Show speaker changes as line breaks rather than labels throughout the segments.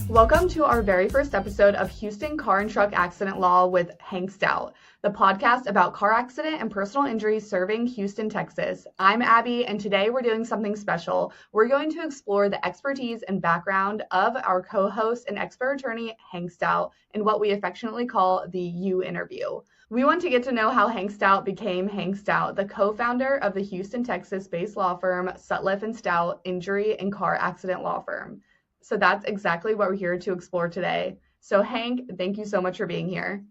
Welcome to our very first episode of Houston Car and Truck Accident Law with Hank Stout, the podcast about car accident and personal injury serving Houston, Texas. I'm Abby, and today we're doing something special. We're going to explore the expertise and background of our co-host and expert attorney, Hank Stout, in what we affectionately call the U interview. We want to get to know how Hank Stout became Hank Stout, the co-founder of the Houston, Texas-based law firm Sutliff and Stout Injury and Car Accident Law Firm. So that's exactly what we're here to explore today. So Hank, thank you so much for being here.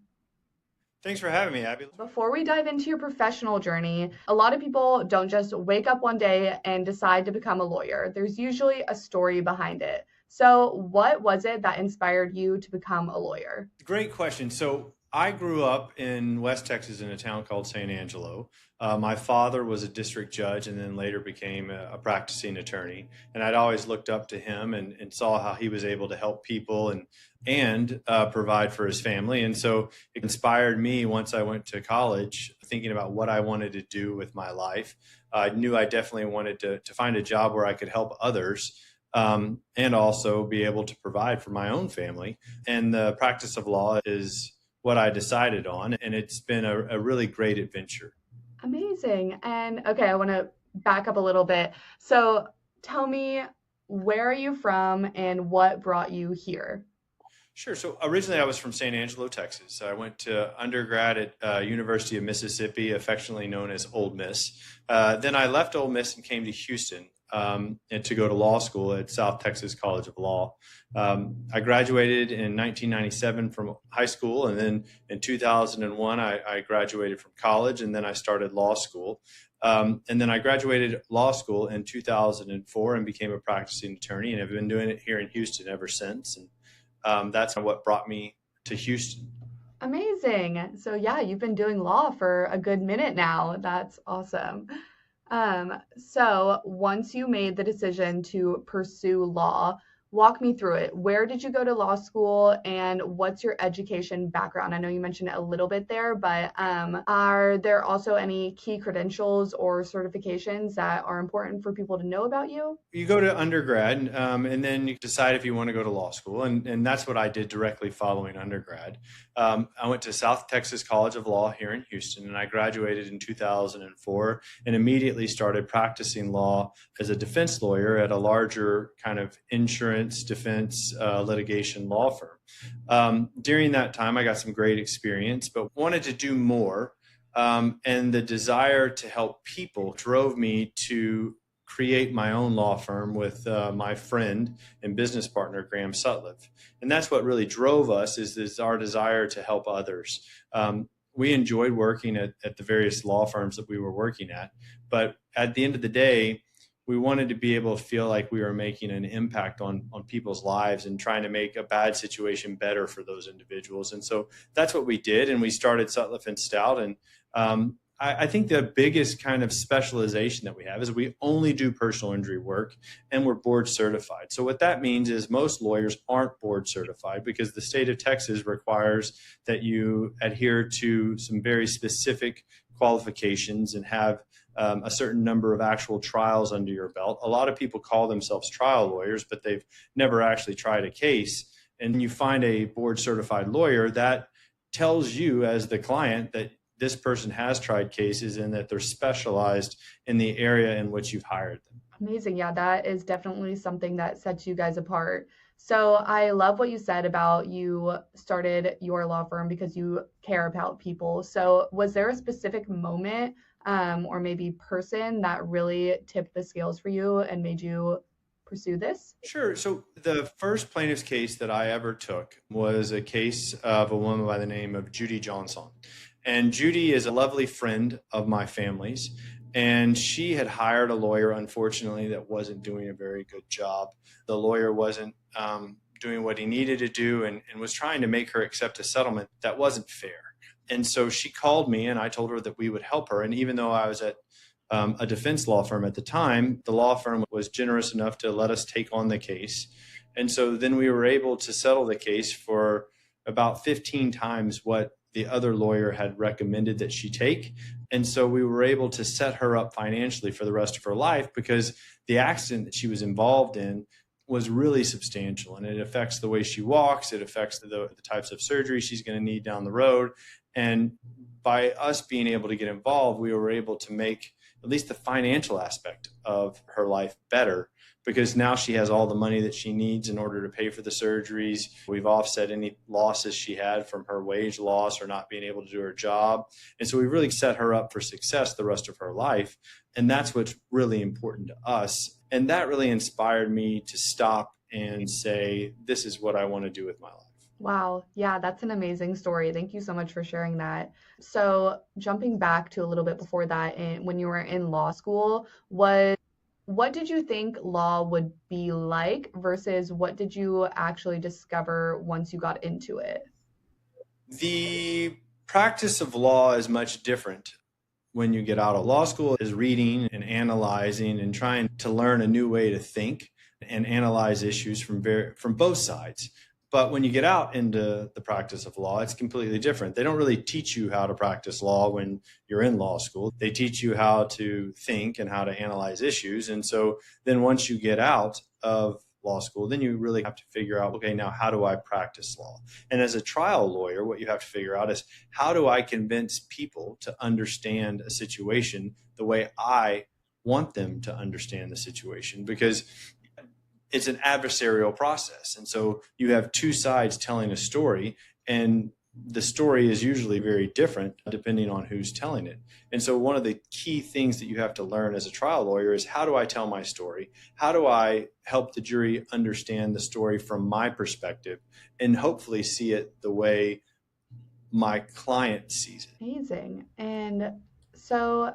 Thanks for having me, Abby.
Before we dive into your professional journey, a lot of people don't just wake up one day and decide to become a lawyer. There's usually a story behind it. So what was it that inspired you to become a lawyer?
Great question. So I grew up in West Texas in a town called San Angelo. My father was a district judge and then later became a practicing attorney. And I'd always looked up to him and saw how he was able to help people and provide for his family. And so it inspired me once I went to college, thinking about what I wanted to do with my life. I knew I definitely wanted to find a job where I could help others. And also be able to provide for my own family. And the practice of law is what I decided on, and it's been a really great adventure.
Amazing. And okay, I want to back up a little bit. So tell me, where are you from and what brought you here?
Sure. So originally I was from San Angelo, Texas. I went to undergrad at University of Mississippi, affectionately known as Ole Miss. Then I left Ole Miss and came to Houston and to go to law school at South Texas College of Law. I graduated in 1997 from high school, and then in 2001 I graduated from college, and then I started law school. And then I graduated law school in 2004 and became a practicing attorney, and have been doing it here in Houston ever since. And that's what brought me to Houston.
Amazing. So yeah, you've been doing law for a good minute now. That's awesome. So once you made the decision to pursue law, walk me through it. Where did you go to law school and what's your education background? I know you mentioned it a little bit there, but are there also any key credentials or certifications that are important for people to know about you?
You go to undergrad and then you decide if you want to go to law school. And that's what I did directly following undergrad. I went to South Texas College of Law here in Houston, and I graduated in 2004 and immediately started practicing law as a defense lawyer at a larger kind of insurance defense litigation law firm. During that time, I got some great experience, but wanted to do more. And the desire to help people drove me to create my own law firm with my friend and business partner, Graham Sutliff. And that's what really drove us is our desire to help others. We enjoyed working at the various law firms that we were working at. But at the end of the day, we wanted to be able to feel like we were making an impact on people's lives and trying to make a bad situation better for those individuals. And so that's what we did. And we started Sutliff and Stout. And I think the biggest kind of specialization that we have is we only do personal injury work, and we're board certified. So what that means is most lawyers aren't board certified because the state of Texas requires that you adhere to some very specific qualifications and have a certain number of actual trials under your belt. A lot of people call themselves trial lawyers, but they've never actually tried a case. And you find a board certified lawyer that tells you as the client that this person has tried cases and that they're specialized in the area in which you've hired them.
Amazing. Yeah, that is definitely something that sets you guys apart. So I love what you said about you started your law firm because you care about people. So was there a specific moment or maybe person that really tipped the scales for you and made you pursue this?
Sure. So the first plaintiff's case that I ever took was a case of a woman by the name of Judy Johnson. And Judy is a lovely friend of my family's. And she had hired a lawyer, unfortunately, that wasn't doing a very good job. The lawyer wasn't doing what he needed to do and was trying to make her accept a settlement that wasn't fair. And so she called me and I told her that we would help her. And even though I was at a defense law firm at the time, the law firm was generous enough to let us take on the case. And so then we were able to settle the case for about 15 times what the other lawyer had recommended that she take. And so we were able to set her up financially for the rest of her life because the accident that she was involved in was really substantial, and it affects the way she walks. It affects the types of surgery she's going to need down the road. And by us being able to get involved, we were able to make at least the financial aspect of her life better, because now she has all the money that she needs in order to pay for the surgeries. We've offset any losses she had from her wage loss or not being able to do her job. And so we really set her up for success the rest of her life. And that's what's really important to us. And that really inspired me to stop and say, this is what I want to do with my life.
Wow. Yeah, that's an amazing story. Thank you so much for sharing that. So jumping back to a little bit before that, when you were in law school, what did you think law would be like versus what did you actually discover once you got into it?
The practice of law is much different when you get out of law school, is reading and analyzing and trying to learn a new way to think and analyze issues from both sides. But when you get out into the practice of law, it's completely different. They don't really teach you how to practice law when you're in law school. They teach you how to think and how to analyze issues. And so then once you get out of law school, then you really have to figure out, okay, now how do I practice law? And as a trial lawyer, what you have to figure out is, how do I convince people to understand a situation the way I want them to understand the situation? Because it's an adversarial process. And so you have two sides telling a story, and the story is usually very different depending on who's telling it. And so one of the key things that you have to learn as a trial lawyer is, how do I tell my story? How do I help the jury understand the story from my perspective and hopefully see it the way my client sees it?
Amazing. And so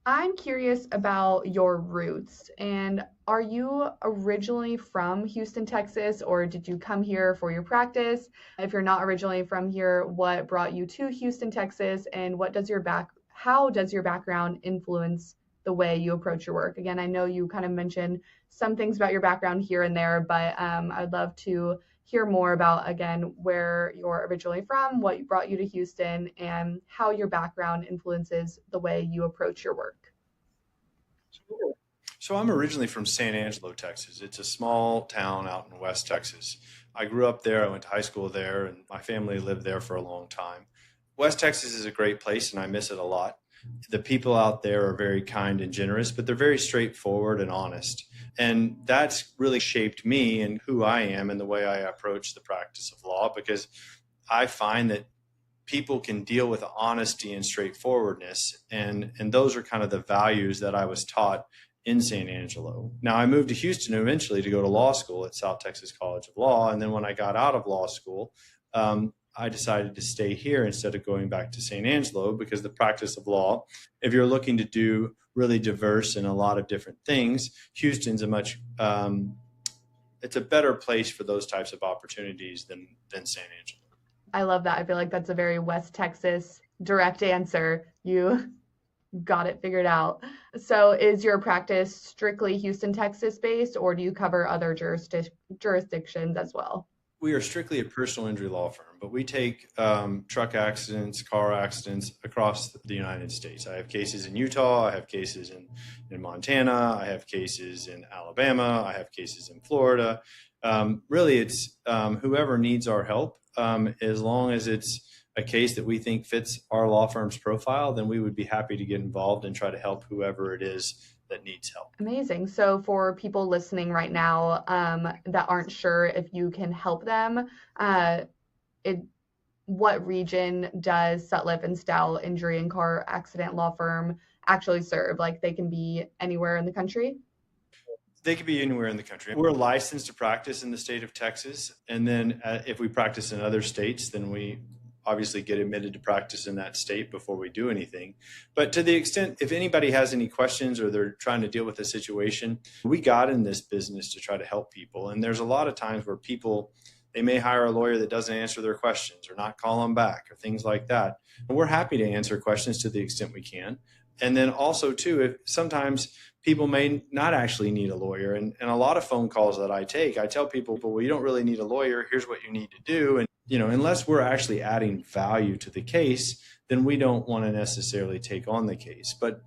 I'm curious about your roots. And are you originally from Houston, Texas, or did you come here for your practice? If you're not originally from here, what brought you to Houston, Texas, and how does your background influence the way you approach your work? Again, I know you kind of mentioned some things about your background here and there, but I'd love to hear more about, again, where you're originally from, what brought you to Houston, and how your background influences the way you approach your work.
So I'm originally from San Angelo, Texas. It's a small town out in West Texas. I grew up there. I went to high school there, and my family lived there for a long time. West Texas is a great place, and I miss it a lot. The people out there are very kind and generous, but they're very straightforward and honest. And that's really shaped me and who I am and the way I approach the practice of law, because I find that people can deal with honesty and straightforwardness. And those are kind of the values that I was taught in San Angelo. Now, I moved to Houston eventually to go to law school at South Texas College of Law. And then when I got out of law school, I decided to stay here instead of going back to San Angelo, because the practice of law, if you're looking to do really diverse and a lot of different things, Houston's it's a better place for those types of opportunities than San Angelo.
I love that. I feel like that's a very West Texas direct answer. You got it figured out. So is your practice strictly Houston, Texas based, or do you cover other jurisdictions as well?
We are strictly a personal injury law firm, but we take truck accidents, car accidents across the United States. I have cases in Utah. I have cases in Montana. I have cases in Alabama. I have cases in Florida. Really, it's whoever needs our help. As long as it's a case that we think fits our law firm's profile, then we would be happy to get involved and try to help whoever it is that needs help.
Amazing. So for people listening right now that aren't sure if you can help them, what region does Sutliff and Stout Injury and Car Accident Law Firm actually serve? Like, they can be anywhere in the country?
They could be anywhere in the country. We're licensed to practice in the state of Texas. And then if we practice in other states, then we obviously get admitted to practice in that state before we do anything. But to the extent, if anybody has any questions or they're trying to deal with a situation, we got in this business to try to help people. And there's a lot of times where people, they may hire a lawyer that doesn't answer their questions or not call them back or things like that. And we're happy to answer questions to the extent we can. And then also too, if sometimes people may not actually need a lawyer. And a lot of phone calls that I take, I tell people, well, you don't really need a lawyer. Here's what you need to do. And unless we're actually adding value to the case, then we don't want to necessarily take on the case. But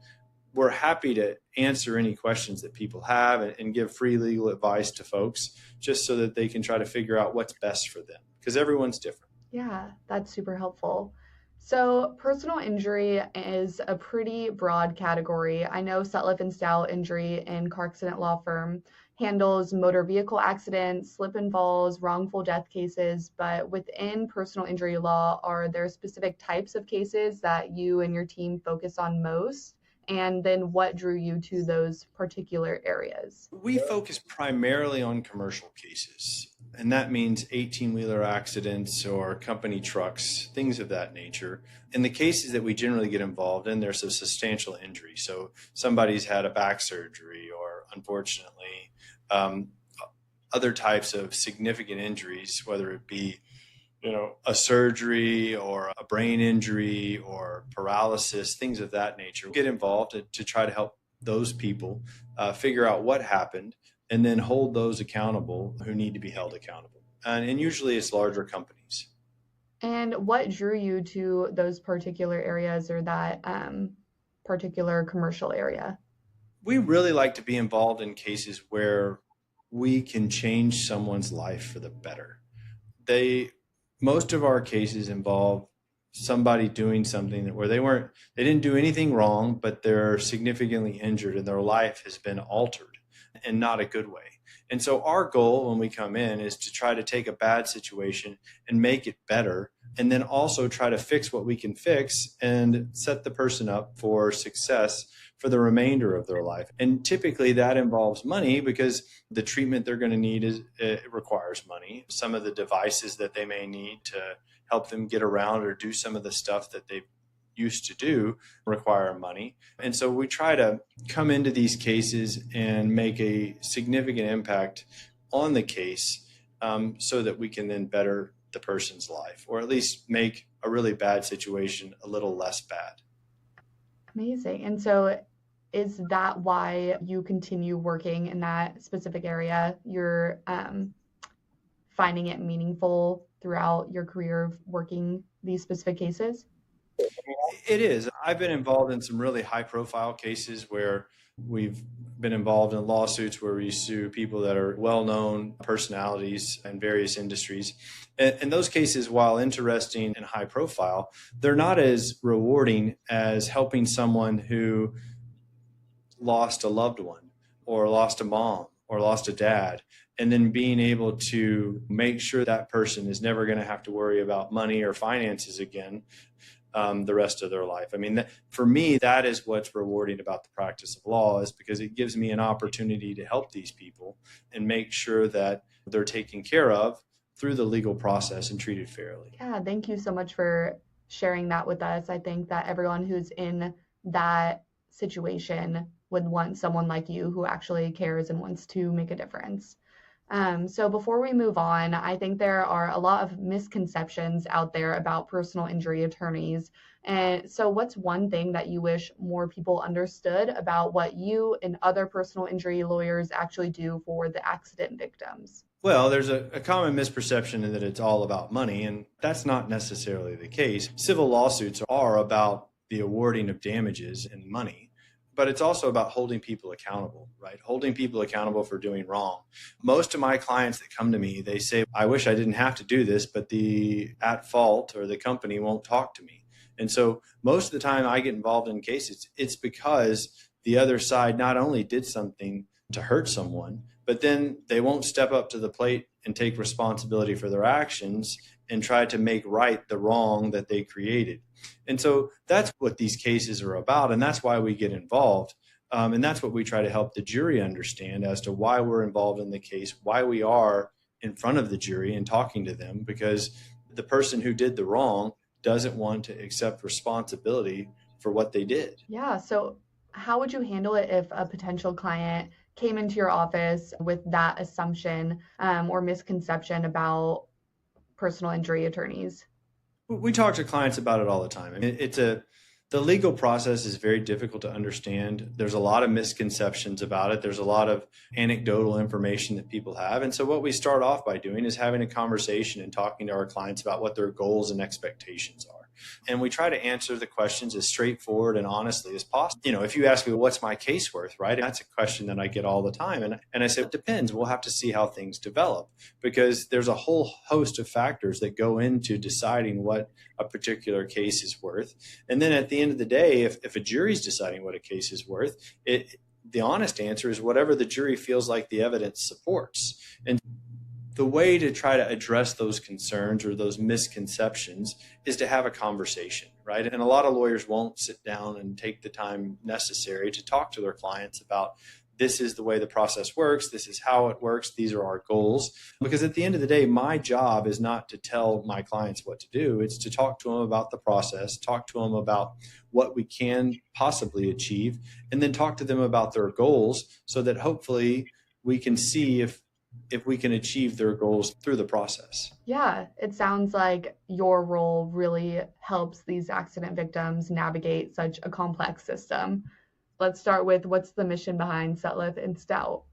we're happy to answer any questions that people have and give free legal advice to folks just so that they can try to figure out what's best for them, because everyone's different.
Yeah, that's super helpful. So, personal injury is a pretty broad category. I know Sutliff and Stout Injury and Car Accident Law Firm handles motor vehicle accidents, slip and falls, wrongful death cases, but within personal injury law, are there specific types of cases that you and your team focus on most? And then what drew you to those particular areas?
We focus primarily on commercial cases, and that means 18-wheeler accidents or company trucks, things of that nature. In the cases that we generally get involved in, there's a substantial injury. So somebody's had a back surgery or, unfortunately, other types of significant injuries, whether it be a surgery or a brain injury or paralysis, things of that nature. Get involved to try to help those people figure out what happened and then hold those accountable who need to be held accountable. And usually it's larger companies.
And what drew you to those particular areas or that particular commercial area?
We really like to be involved in cases where we can change someone's life for the better. Most of our cases involve somebody doing something where they didn't do anything wrong, but they're significantly injured and their life has been altered in not a good way. And so our goal when we come in is to try to take a bad situation and make it better, and then also try to fix what we can fix and set the person up for success for the remainder of their life. And typically that involves money because the treatment they're going to need it requires money. Some of the devices that they may need to help them get around or do some of the stuff that they used to do require money. And so we try to come into these cases and make a significant impact on the case so that we can then better the person's life, or at least make a really bad situation a little less bad.
Amazing. And so is that why you continue working in that specific area? You're finding it meaningful throughout your career of working these specific cases?
It is. I've been involved in some really high profile cases where we've been involved in lawsuits where we sue people that are well-known personalities in various industries. And those cases, while interesting and high profile, they're not as rewarding as helping someone who lost a loved one or lost a mom or lost a dad, and then being able to make sure that person is never going to have to worry about money or finances again the rest of their life. I mean, for me, that is what's rewarding about the practice of law, is because it gives me an opportunity to help these people and make sure that they're taken care of through the legal process and treated fairly.
Yeah, thank you so much for sharing that with us. I think that everyone who's in that situation would want someone like you who actually cares and wants to make a difference. So before we move on, I think there are a lot of misconceptions out there about personal injury attorneys. And so what's one thing that you wish more people understood about what you and other personal injury lawyers actually do for the accident victims?
Well, there's a common misperception that it's all about money, and that's not necessarily the case. Civil lawsuits are about the awarding of damages and money, but it's also about holding people accountable, right? Holding people accountable for doing wrong. Most of my clients that come to me, they say, I wish I didn't have to do this, but the at fault or the company won't talk to me. And so most of the time I get involved in cases, it's because the other side not only did something to hurt someone, but then they won't step up to the plate and take responsibility for their actions and try to make right the wrong that they created. And so that's what these cases are about, and that's why we get involved. And that's what we try to help the jury understand as to why we're involved in the case, why we are in front of the jury and talking to them, because the person who did the wrong doesn't want to accept responsibility for what they did.
Yeah, so how would you handle it if a potential client came into your office with that assumption or misconception about personal injury attorneys?
We talk to clients about it all the time. I mean, the legal process is very difficult to understand. There's a lot of misconceptions about it. There's a lot of anecdotal information that people have. And so what we start off by doing is having a conversation and talking to our clients about what their goals and expectations are. And we try to answer the questions as straightforward and honestly as possible. If you ask me, what's my case worth, right? That's a question that I get all the time. And I say, it depends. We'll have to see how things develop, because there's a whole host of factors that go into deciding what a particular case is worth. And then at the end of the day, if a jury's deciding what a case is worth, the honest answer is whatever the jury feels like the evidence supports. And the way to try to address those concerns or those misconceptions is to have a conversation, right? And a lot of lawyers won't sit down and take the time necessary to talk to their clients about, this is the way the process works, this is how it works, these are our goals. Because at the end of the day, my job is not to tell my clients what to do, it's to talk to them about the process, talk to them about what we can possibly achieve, and then talk to them about their goals so that hopefully we can see if we can achieve their goals through the process.
Yeah, it sounds like your role really helps these accident victims navigate such a complex system. Let's start with, what's the mission behind Sutliff and Stout?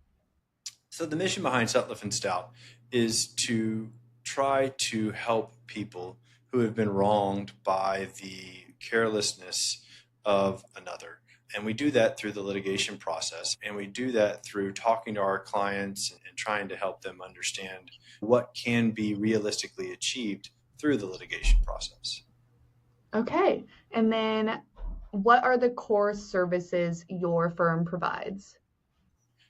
So the mission behind Sutliff and Stout is to try to help people who have been wronged by the carelessness of another. And we do that through the litigation process. And we do that through talking to our clients and trying to help them understand what can be realistically achieved through the litigation process.
Okay. And then what are the core services your firm provides?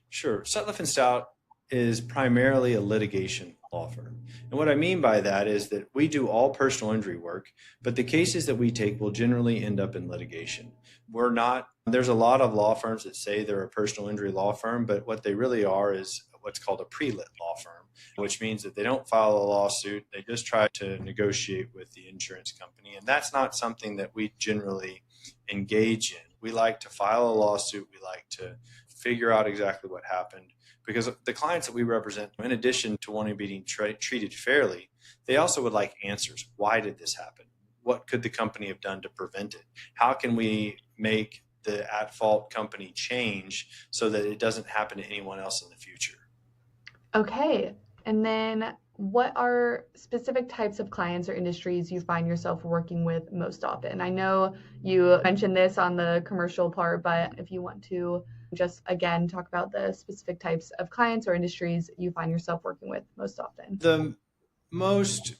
Sure. Sutliff and Stout is primarily a litigation law firm. And what I mean by that is that we do all personal injury work, but the cases that we take will generally end up in litigation. We're not, there's a lot of law firms that say they're a personal injury law firm, but what they really are is what's called a pre-lit law firm, which means that they don't file a lawsuit. They just try to negotiate with the insurance company. And that's not something that we generally engage in. We like to file a lawsuit. We like to figure out exactly what happened, because the clients that we represent, in addition to wanting to be treated fairly, they also would like answers. Why did this happen? What could the company have done to prevent it? How can we make the at-fault company change so that it doesn't happen to anyone else in the future?
Okay. And then what are specific types of clients or industries you find yourself working with most often? I know you mentioned this on the commercial part, but if you want to just again talk about the specific types of clients or industries you find yourself working with most often.
The most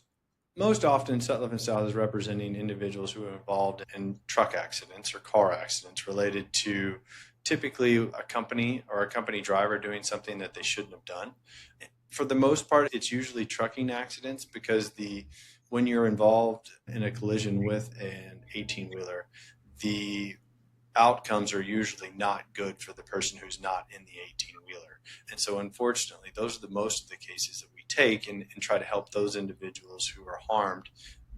often, Sutliff and Stout is representing individuals who are involved in truck accidents or car accidents related to typically a company or a company driver doing something that they shouldn't have done. For the most part, it's usually trucking accidents, because when you're involved in a collision with an 18-wheeler, the outcomes are usually not good for the person who's not in the 18-wheeler. And so unfortunately, those are the most of the cases that we take and try to help those individuals who are harmed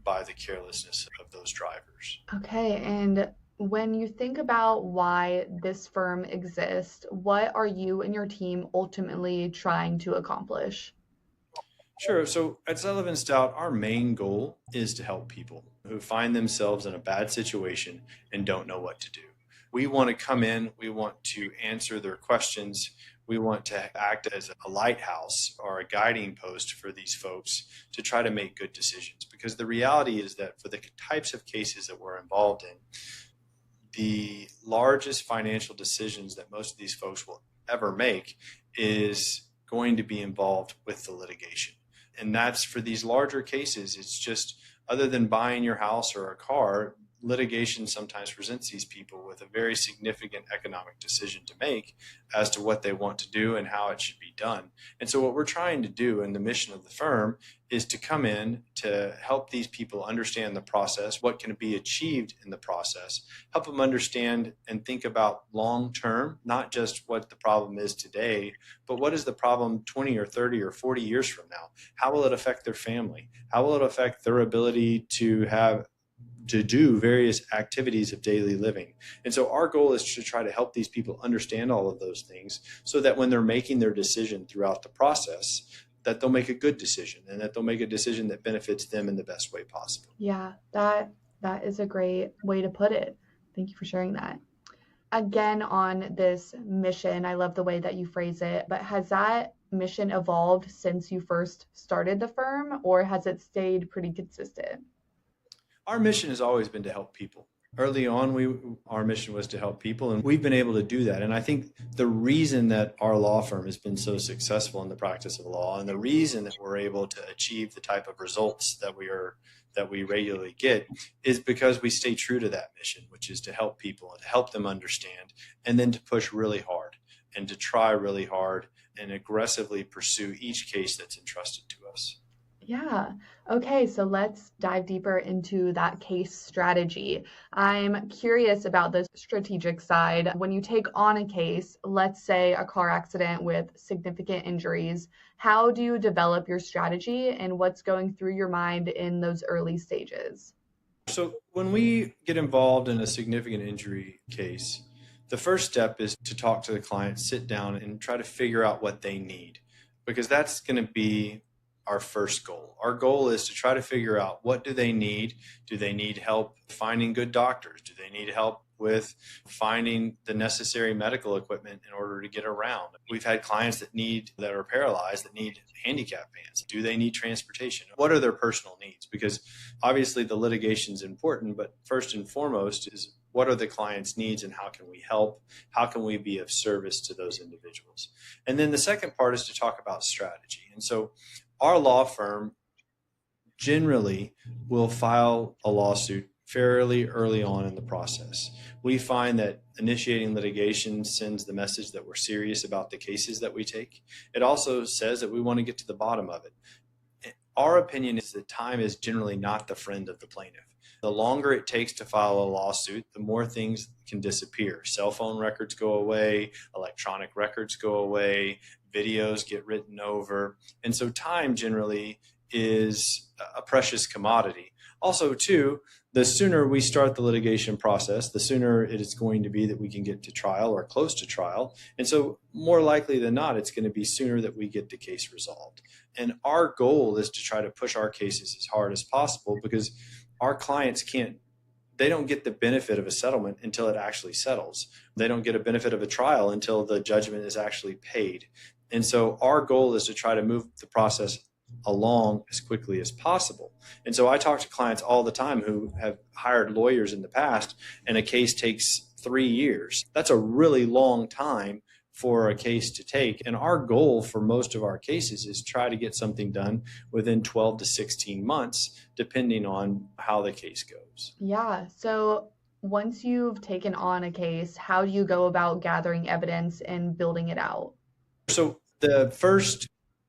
by the carelessness of those drivers.
Okay, and when you think about why this firm exists, what are you and your team ultimately trying to accomplish?
Sure. So at Sullivan Stout, our main goal is to help people who find themselves in a bad situation and don't know what to do. We want to come in, we want to answer their questions, we want to act as a lighthouse or a guiding post for these folks to try to make good decisions. Because the reality is that for the types of cases that we're involved in, the largest financial decisions that most of these folks will ever make is going to be involved with the litigation. And that's for these larger cases. It's just, other than buying your house or a car, litigation sometimes presents these people with a very significant economic decision to make as to what they want to do and how it should be done. And so what we're trying to do, and the mission of the firm, is to come in to help these people understand the process, what can be achieved in the process, help them understand and think about long term, not just what the problem is today, but what is the problem 20 or 30 or 40 years from now? How will it affect their family? How will it affect their ability to do various activities of daily living? And so our goal is to try to help these people understand all of those things so that when they're making their decision throughout the process, that they'll make a good decision and that they'll make a decision that benefits them in the best way possible.
Yeah, that is a great way to put it. Thank you for sharing that. Again, on this mission, I love the way that you phrase it, but has that mission evolved since you first started the firm, or has it stayed pretty consistent?
Our mission has always been to help people. Early on, our mission was to help people, and we've been able to do that. And I think the reason that our law firm has been so successful in the practice of law, and the reason that we're able to achieve the type of results that we regularly get, is because we stay true to that mission, which is to help people and to help them understand, and then to push really hard and to try really hard and aggressively pursue each case that's entrusted to us.
Yeah. Okay, so let's dive deeper into that case strategy. I'm curious about the strategic side. When you take on a case, let's say a car accident with significant injuries, how do you develop your strategy and what's going through your mind in those early stages?
So when we get involved in a significant injury case, the first step is to talk to the client, sit down and try to figure out what they need, because that's going to be our first goal. Our goal is to try to figure out, what do they need? Do they need help finding good doctors? Do they need help with finding the necessary medical equipment in order to get around? We've had clients that are paralyzed that need handicap vans. Do they need transportation? What are their personal needs? Because obviously the litigation is important, but first and foremost is, what are the client's needs and how can we help? How can we be of service to those individuals? And then the second part is to talk about strategy. And so our law firm generally will file a lawsuit fairly early on in the process. We find that initiating litigation sends the message that we're serious about the cases that we take. It also says that we want to get to the bottom of it. Our opinion is that time is generally not the friend of the plaintiff. The longer it takes to file a lawsuit, the more things can disappear. Cell phone records go away, electronic records go away, videos get written over. And so time generally is a precious commodity. Also, too, the sooner we start the litigation process, the sooner it is going to be that we can get to trial or close to trial. And so more likely than not, it's going to be sooner that we get the case resolved. And our goal is to try to push our cases as hard as possible, because our clients they don't get the benefit of a settlement until it actually settles. They don't get a benefit of a trial until the judgment is actually paid. And so our goal is to try to move the process along as quickly as possible. And so I talk to clients all the time who have hired lawyers in the past, and a case takes 3 years. That's a really long time for a case to take. And our goal for most of our cases is try to get something done within 12 to 16 months, depending on how the case goes.
Yeah. So once you've taken on a case, how do you go about gathering evidence and building it out?
So the first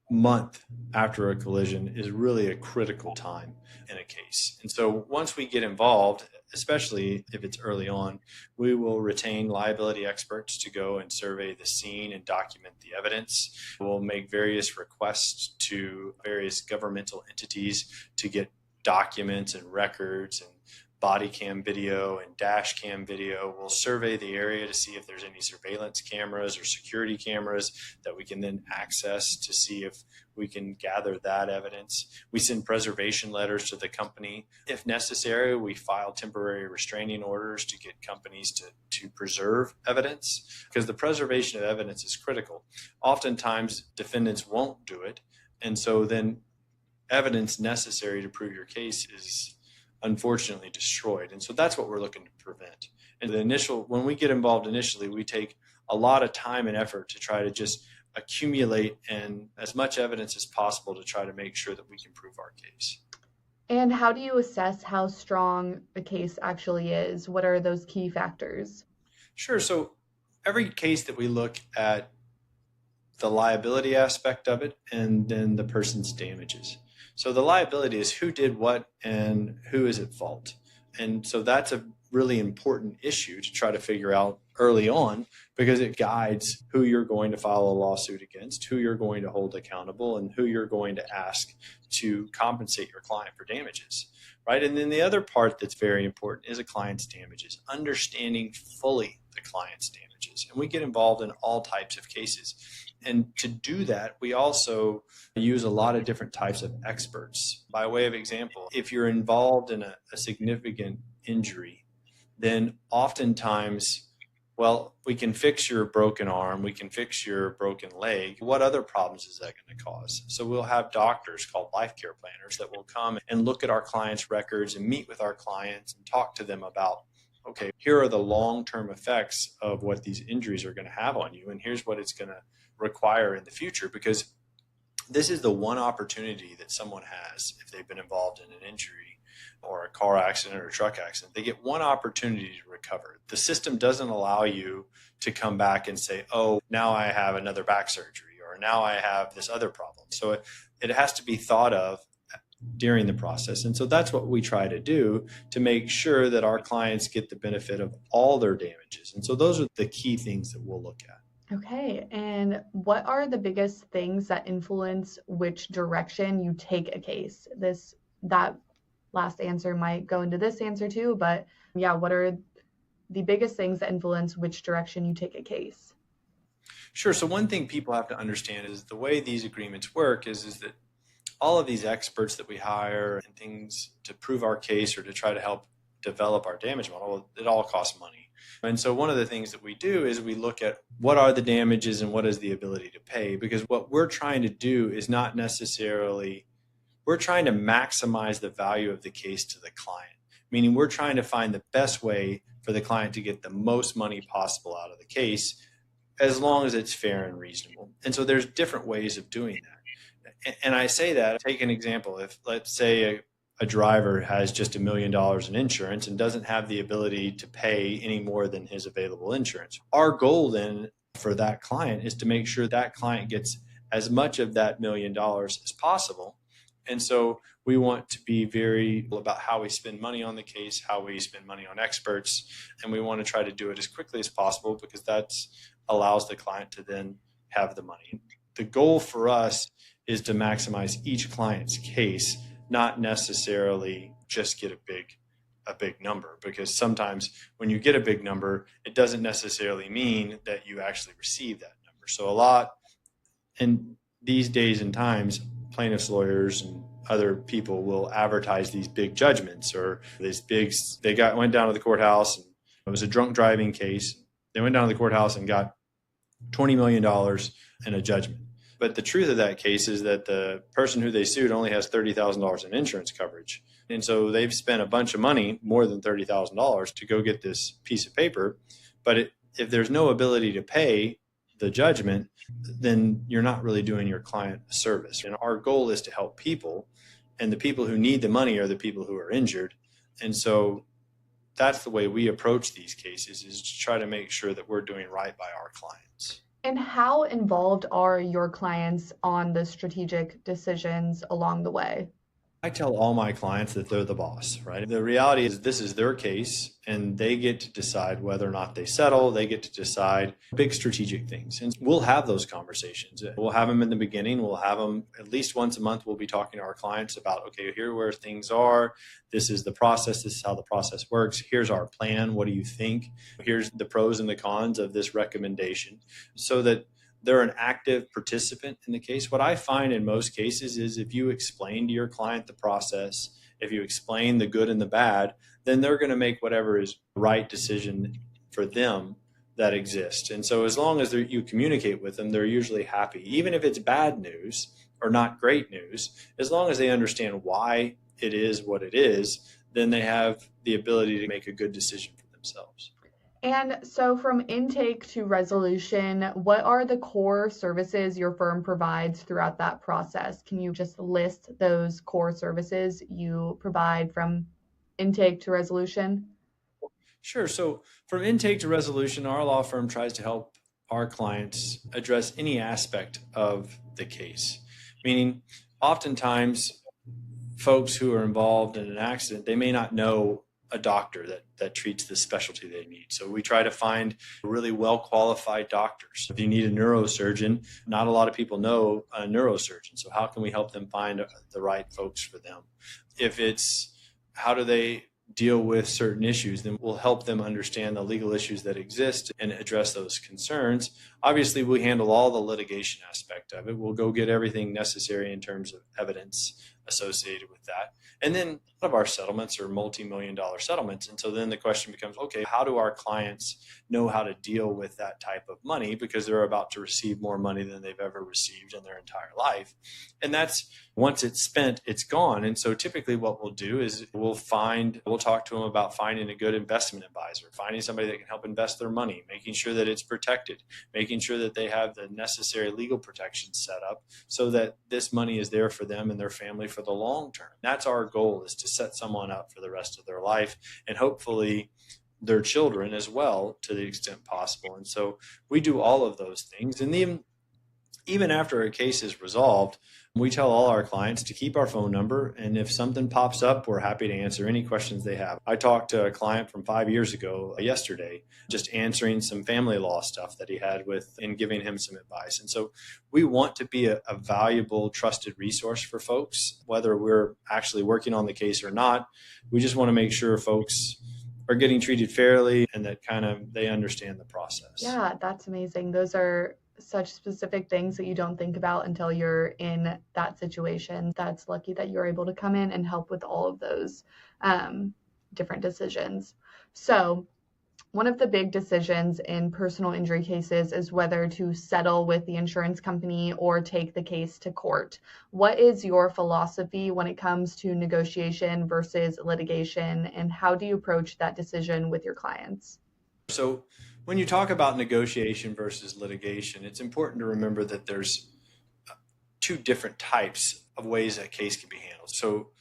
month after a collision is really a critical time in a case. And so once we get involved, especially if it's early on, we will retain liability experts to go and survey the scene and document the evidence. We'll make various requests to various governmental entities to get documents and records and body cam video and dash cam video. We'll survey the area to see if there's any surveillance cameras or security cameras that we can then access to see if we can gather that evidence. We send preservation letters to the company. If necessary, we file temporary restraining orders to get companies to preserve evidence, because the preservation of evidence is critical. Oftentimes, defendants won't do it, and so then evidence necessary to prove your case is unfortunately destroyed. And so that's what we're looking to prevent. And when we get involved initially, we take a lot of time and effort to try to just accumulate and as much evidence as possible to try to make sure that we can prove our case.
And how do you assess how strong a case actually is? What are those key factors?
Sure. So every case that we look at, the liability aspect of it, and then the person's damages. So the liability is who did what and who is at fault. And so that's a really important issue to try to figure out early on, because it guides who you're going to file a lawsuit against, who you're going to hold accountable, and who you're going to ask to compensate your client for damages, right? And then the other part that's very important is a client's damages, understanding fully the client's damages. And we get involved in all types of cases. And to do that, we also use a lot of different types of experts. By way of example, if you're involved in a significant injury, then oftentimes Well, we can fix your broken arm, we can fix your broken leg. What other problems is that going to cause? So we'll have doctors called life care planners that will come and look at our clients' records and meet with our clients and talk to them about, okay, here are the long-term effects of what these injuries are going to have on you, and here's what it's going to require in the future, because this is the one opportunity that someone has if they've been involved in an injury or a car accident or a truck accident. They get one opportunity to recover. The system doesn't allow you to come back and say, oh, now I have another back surgery, or now I have this other problem. So it has to be thought of during the process. And so that's what we try to do to make sure that our clients get the benefit of all their damages. And so those are the key things that we'll look at.
Okay, and what are the biggest things that influence which direction you take a case? That last answer might go into this answer too, but yeah, what are the biggest things that influence which direction you take a case?
Sure. So one thing people have to understand is the way these agreements work is that all of these experts that we hire and things to prove our case or to try to help develop our damage model, it all costs money. And so one of the things that we do is we look at what are the damages and what is the ability to pay, because what we're trying to do is not necessarily, we're trying to maximize the value of the case to the client, meaning we're trying to find the best way for the client to get the most money possible out of the case, as long as it's fair and reasonable. And so there's different ways of doing that. And I say that, take an example. If let's say a driver has just $1 million in insurance and doesn't have the ability to pay any more than his available insurance, our goal then for that client is to make sure that client gets as much of that $1 million as possible. And so we want to be very about how we spend money on the case, how we spend money on experts, and we want to try to do it as quickly as possible, because that allows the client to then have the money. The goal for us is to maximize each client's case, not necessarily just get a big number, because sometimes when you get a big number, it doesn't necessarily mean that you actually receive that number. So a lot in these days and times, plaintiffs' lawyers and other people will advertise these big judgments or went down to the courthouse, and it was a drunk driving case. They went down to the courthouse and got $20 million in a judgment. But the truth of that case is that the person who they sued only has $30,000 in insurance coverage. And so they've spent a bunch of money, more than $30,000, to go get this piece of paper. But if there's no ability to pay the judgment, then you're not really doing your client a service. And our goal is to help people, and the people who need the money are the people who are injured. And so that's the way we approach these cases, is to try to make sure that we're doing right by our clients.
And how involved are your clients on the strategic decisions along the way?
I tell all my clients that they're the boss, right? The reality is this is their case, and they get to decide whether or not they settle. They get to decide big strategic things. And we'll have those conversations. We'll have them in the beginning. We'll have them at least once a month. We'll be talking to our clients about, okay, here where things are. This is the process. This is how the process works. Here's our plan. What do you think? Here's the pros and the cons of this recommendation, so that they're an active participant in the case. What I find in most cases is if you explain to your client the process, if you explain the good and the bad, then they're going to make whatever is the right decision for them that exists. And so as long as you communicate with them, they're usually happy. Even if it's bad news or not great news, as long as they understand why it is what it is, then they have the ability to make a good decision for themselves.
And so from intake to resolution, what are the core services your firm provides throughout that process? Can you just list those core services you provide from intake to resolution?
Sure. So from intake to resolution, our law firm tries to help our clients address any aspect of the case, meaning oftentimes folks who are involved in an accident, they may not know a doctor that treats the specialty they need. So we try to find really well-qualified doctors. If you need a neurosurgeon, not a lot of people know a neurosurgeon. So how can we help them find the right folks for them? If it's how do they deal with certain issues, then we'll help them understand the legal issues that exist and address those concerns. Obviously, we handle all the litigation aspect of it. We'll go get everything necessary in terms of evidence associated with that. And then of our settlements are multi-million dollar settlements. And so then the question becomes, okay, how do our clients know how to deal with that type of money, because they're about to receive more money than they've ever received in their entire life. And that's, once it's spent, it's gone. And so typically what we'll do is we'll talk to them about finding a good investment advisor, finding somebody that can help invest their money, making sure that it's protected, making sure that they have the necessary legal protections set up so that this money is there for them and their family for the long term. That's our goal, is to set someone up for the rest of their life, and hopefully their children as well, to the extent possible. And so we do all of those things. And even after a case is resolved, we tell all our clients to keep our phone number. And if something pops up, we're happy to answer any questions they have. I talked to a client from 5 years ago yesterday, just answering some family law stuff that he had and giving him some advice. And so we want to be a valuable, trusted resource for folks, whether we're actually working on the case or not. We just want to make sure folks are getting treated fairly and that they understand the process.
Yeah, that's amazing. Those are such specific things that you don't think about until you're in that situation. That's lucky that you're able to come in and help with all of those different decisions. So one of the big decisions in personal injury cases is whether to settle with the insurance company or take the case to court. What is your philosophy when it comes to negotiation versus litigation, and how do you approach that decision with your clients?
So when you talk about negotiation versus litigation, it's important to remember that there's two different types of ways a case can be handled. So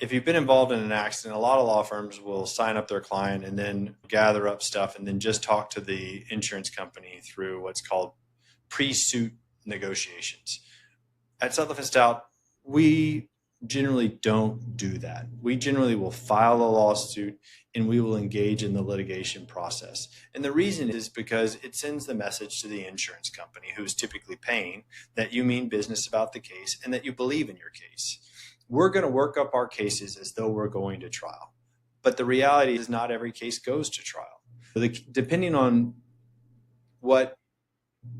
if you've been involved in an accident, a lot of law firms will sign up their client and then gather up stuff and then just talk to the insurance company through what's called pre-suit negotiations. At Sutliff and Stout, we generally don't do that. We generally will file a lawsuit and we will engage in the litigation process. And the reason is because it sends the message to the insurance company, who's typically paying, that you mean business about the case and that you believe in your case. We're going to work up our cases as though we're going to trial. But the reality is not every case goes to trial. Depending on what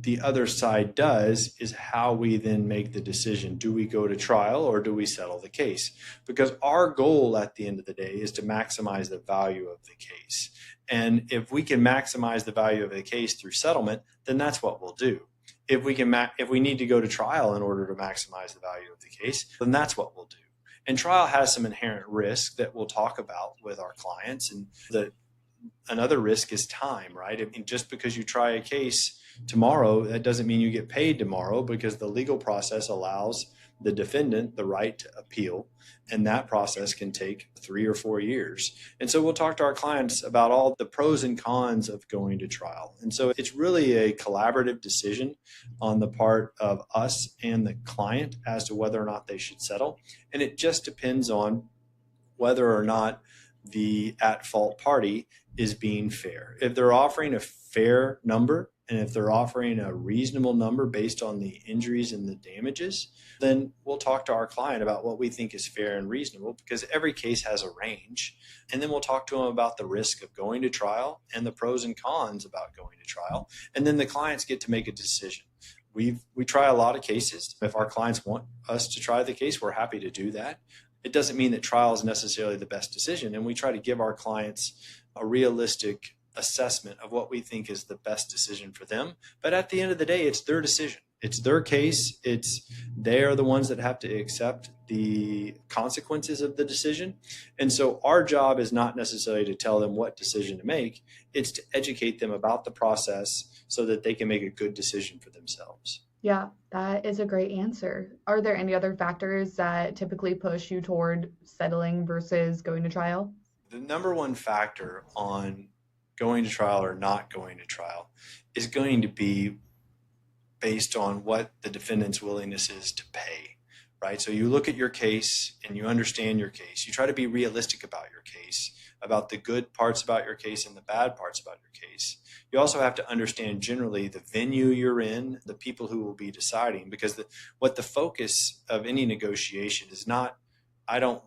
the other side does is how we then make the decision. Do we go to trial or do we settle the case? Because our goal at the end of the day is to maximize the value of the case. And if we can maximize the value of the case through settlement, then that's what we'll do. If we need to go to trial in order to maximize the value of the case, then that's what we'll do. And trial has some inherent risk that we'll talk about with our clients. And another risk is time, right? I mean, just because you try a case tomorrow, that doesn't mean you get paid tomorrow, because the legal process allows the defendant the right to appeal, and that process can take 3 or 4 years. And so we'll talk to our clients about all the pros and cons of going to trial. And so it's really a collaborative decision on the part of us and the client as to whether or not they should settle. And it just depends on whether or not the at-fault party is being fair. If they're offering a fair number, and if they're offering a reasonable number based on the injuries and the damages, then we'll talk to our client about what we think is fair and reasonable, because every case has a range. And then we'll talk to them about the risk of going to trial and the pros and cons about going to trial. And then the clients get to make a decision. We try a lot of cases. If our clients want us to try the case, we're happy to do that. It doesn't mean that trial is necessarily the best decision. And we try to give our clients a realistic assessment of what we think is the best decision for them. But at the end of the day, it's their decision. It's their case. They are the ones that have to accept the consequences of the decision. And so our job is not necessarily to tell them what decision to make. It's to educate them about the process so that they can make a good decision for themselves.
Yeah, that is a great answer. Are there any other factors that typically push you toward settling versus going to trial?
The number one factor on going to trial or not going to trial is going to be based on what the defendant's willingness is to pay, right? So you look at your case and you understand your case. You try to be realistic about your case, about the good parts about your case and the bad parts about your case. You also have to understand generally the venue you're in, the people who will be deciding, because what the focus of any negotiation is not, I don't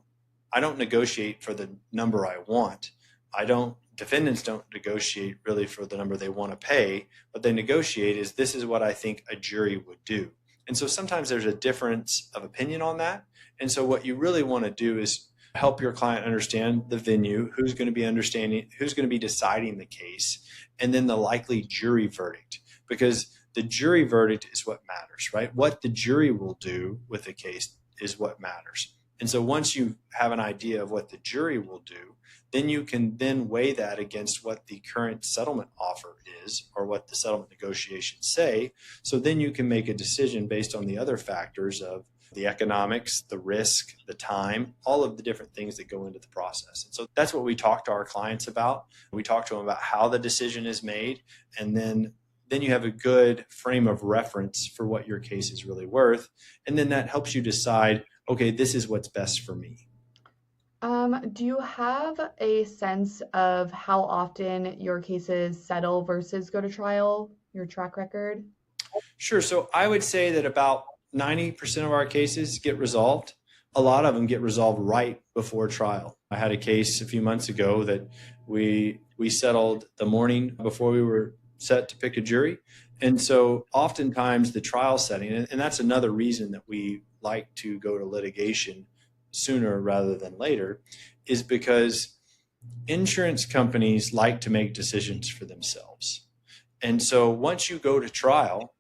negotiate for the number I want. Defendants don't negotiate really for the number they want to pay. What they negotiate is, this is what I think a jury would do. And so sometimes there's a difference of opinion on that. And so what you really want to do is help your client understand the venue, who's going to be deciding the case, and then the likely jury verdict, because the jury verdict is what matters, right? What the jury will do with the case is what matters. And so once you have an idea of what the jury will do, then you can then weigh that against what the current settlement offer is or what the settlement negotiations say. So then you can make a decision based on the other factors of the economics, the risk, the time, all of the different things that go into the process. And so that's what we talk to our clients about. We talk to them about how the decision is made, and then you have a good frame of reference for what your case is really worth. And then that helps you decide, okay, this is what's best for me.
Do you have a sense of how often your cases settle versus go to trial, your track record?
Sure. So I would say that about 90% of our cases get resolved. A lot of them get resolved right before trial. I had a case a few months ago that we settled the morning before we were set to pick a jury. And so oftentimes the trial setting, and that's another reason that we like to go to litigation sooner rather than later, is because insurance companies like to make decisions for themselves. And so once you go to trial,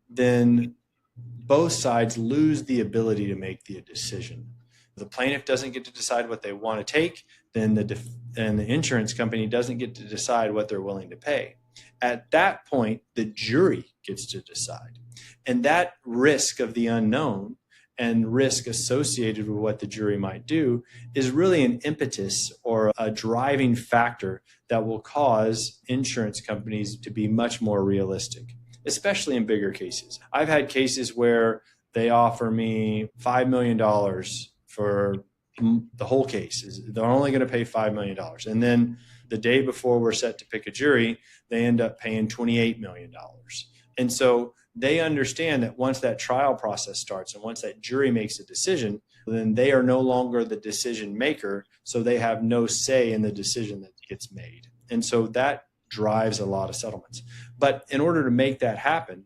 then both sides lose the ability to make the decision. The plaintiff doesn't get to decide what they want to take, then the insurance company doesn't get to decide what they're willing to pay. At that point, the jury gets to decide. And that risk of the unknown and risk associated with what the jury might do is really an impetus or a driving factor that will cause insurance companies to be much more realistic, especially in bigger cases. I've had cases where they offer me $5 million for the whole case. They're only going to pay $5 million. And then the day before we're set to pick a jury, they end up paying $28 million. And so they understand that once that trial process starts and once that jury makes a decision, then they are no longer the decision maker. So they have no say in the decision that gets made. And so that drives a lot of settlements. But in order to make that happen,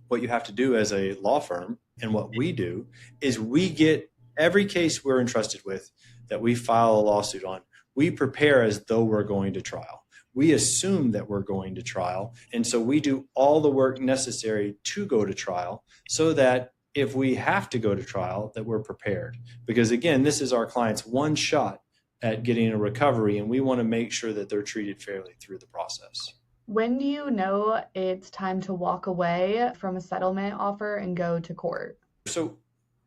what you have to do as a law firm, and what we do, is we get every case we're entrusted with that we file a lawsuit on, we prepare as though we're going to trial. We assume that we're going to trial. And so we do all the work necessary to go to trial so that if we have to go to trial, that we're prepared. Because again, this is our client's one shot at getting a recovery, and we want to make sure that they're treated fairly through the process.
When do you know it's time to walk away from a settlement offer and go to court?
So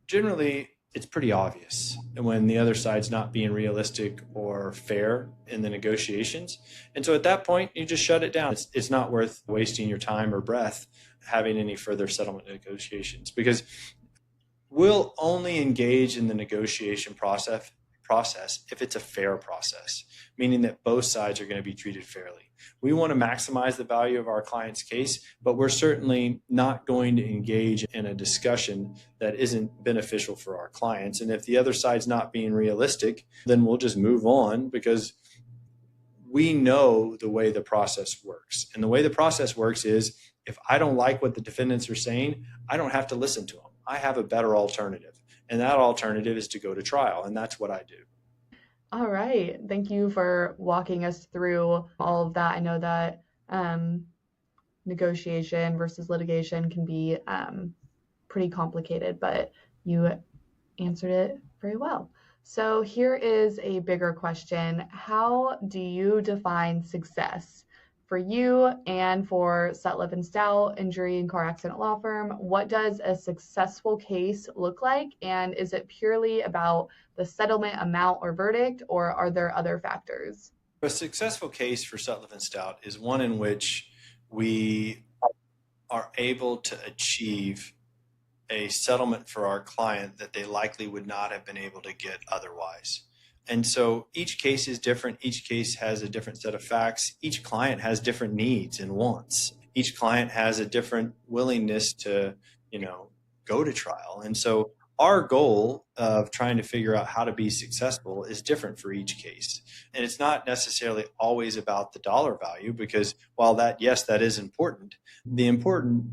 generally, it's pretty obvious when the other side's not being realistic or fair in the negotiations. And so at that point, you just shut it down. It's not worth wasting your time or breath having any further settlement negotiations, because we'll only engage in the negotiation process if it's a fair process, meaning that both sides are going to be treated fairly. We want to maximize the value of our client's case, but we're certainly not going to engage in a discussion that isn't beneficial for our clients. And if the other side's not being realistic, then we'll just move on, because we know the way the process works. And the way the process works is, if I don't like what the defendants are saying, I don't have to listen to them. I have a better alternative. And that alternative is to go to trial. And that's what I do.
All right. Thank you for walking us through all of that. I know that negotiation versus litigation can be pretty complicated, but you answered it very well. So here is a bigger question. How do you define success? For you and for Sutliff and Stout, injury and car accident law firm, what does a successful case look like? And is it purely about the settlement amount or verdict, or are there other factors?
A successful case for Sutliff and Stout is one in which we are able to achieve a settlement for our client that they likely would not have been able to get otherwise. And so each case is different. Each case has a different set of facts. Each client has different needs and wants. Each client has a different willingness to, go to trial. And so our goal of trying to figure out how to be successful is different for each case. And it's not necessarily always about the dollar value, because while that is important, the important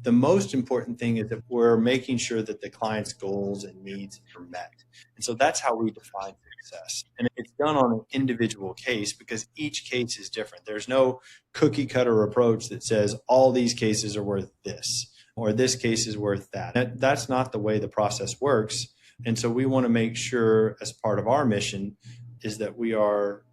The most important thing is that we're making sure that the client's goals and needs are met. And so that's how we define success. And it's done on an individual case because each case is different. There's no cookie cutter approach that says all these cases are worth this or this case is worth that. That's not the way the process works. And so we want to make sure, as part of our mission, is that we are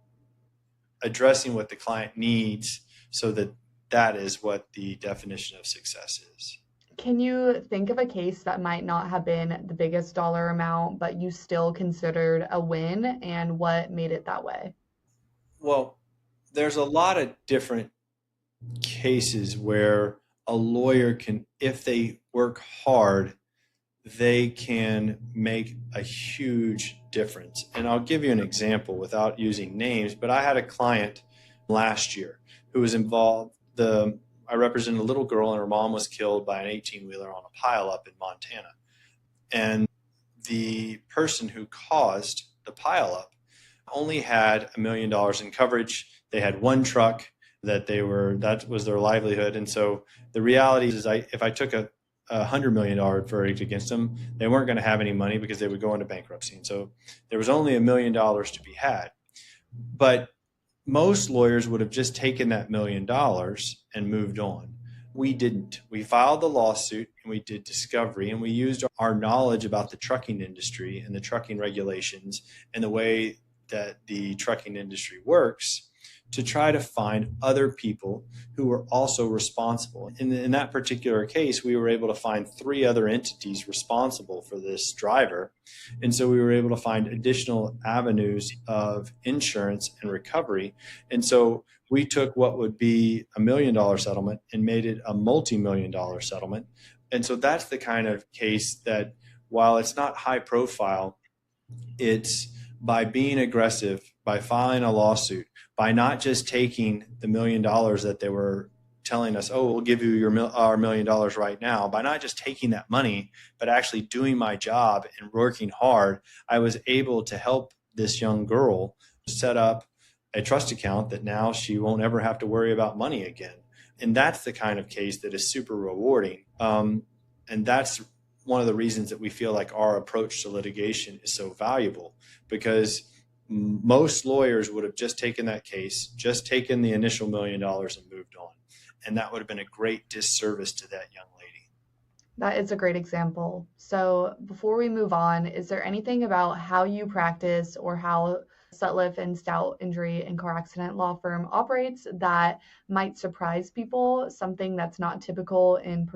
addressing what the client needs so that that is what the definition of success is.
Can you think of a case that might not have been the biggest dollar amount, but you still considered a win, and what made it that way?
Well, there's a lot of different cases where a lawyer can, if they work hard, they can make a huge difference. And I'll give you an example without using names, but I had a client last year who was involved. I represented a little girl and her mom was killed by an 18-wheeler on a pileup in Montana. And the person who caused the pileup only had $1 million in coverage. They had one truck that was their livelihood. And so the reality is if I took a $100 million verdict against them, they weren't going to have any money because they would go into bankruptcy. And so there was only $1 million to be had. But most lawyers would have just taken that $1 million and moved on. We didn't. We filed the lawsuit and we did discovery, and we used our knowledge about the trucking industry and the trucking regulations and the way that the trucking industry works to try to find other people who were also responsible. In that particular case, we were able to find 3 other entities responsible for this driver. And so we were able to find additional avenues of insurance and recovery. And so we took what would be $1 million settlement and made it a multi-million-dollar settlement. And so that's the kind of case that, while it's not high profile, it's by being aggressive, by filing a lawsuit, by not just taking the $1 million that they were telling us, oh, we'll give you our $1 million right now, by not just taking that money, but actually doing my job and working hard, I was able to help this young girl set up a trust account that now she won't ever have to worry about money again. And that's the kind of case that is super rewarding. And that's one of the reasons that we feel like our approach to litigation is so valuable, because most lawyers would have just taken that case, just taken the initial $1 million and moved on. And that would have been a great disservice to that young lady.
That is a great example. So before we move on, is there anything about how you practice or how Sutliff and Stout Injury and Car Accident Law Firm operates that might surprise people, something that's not typical in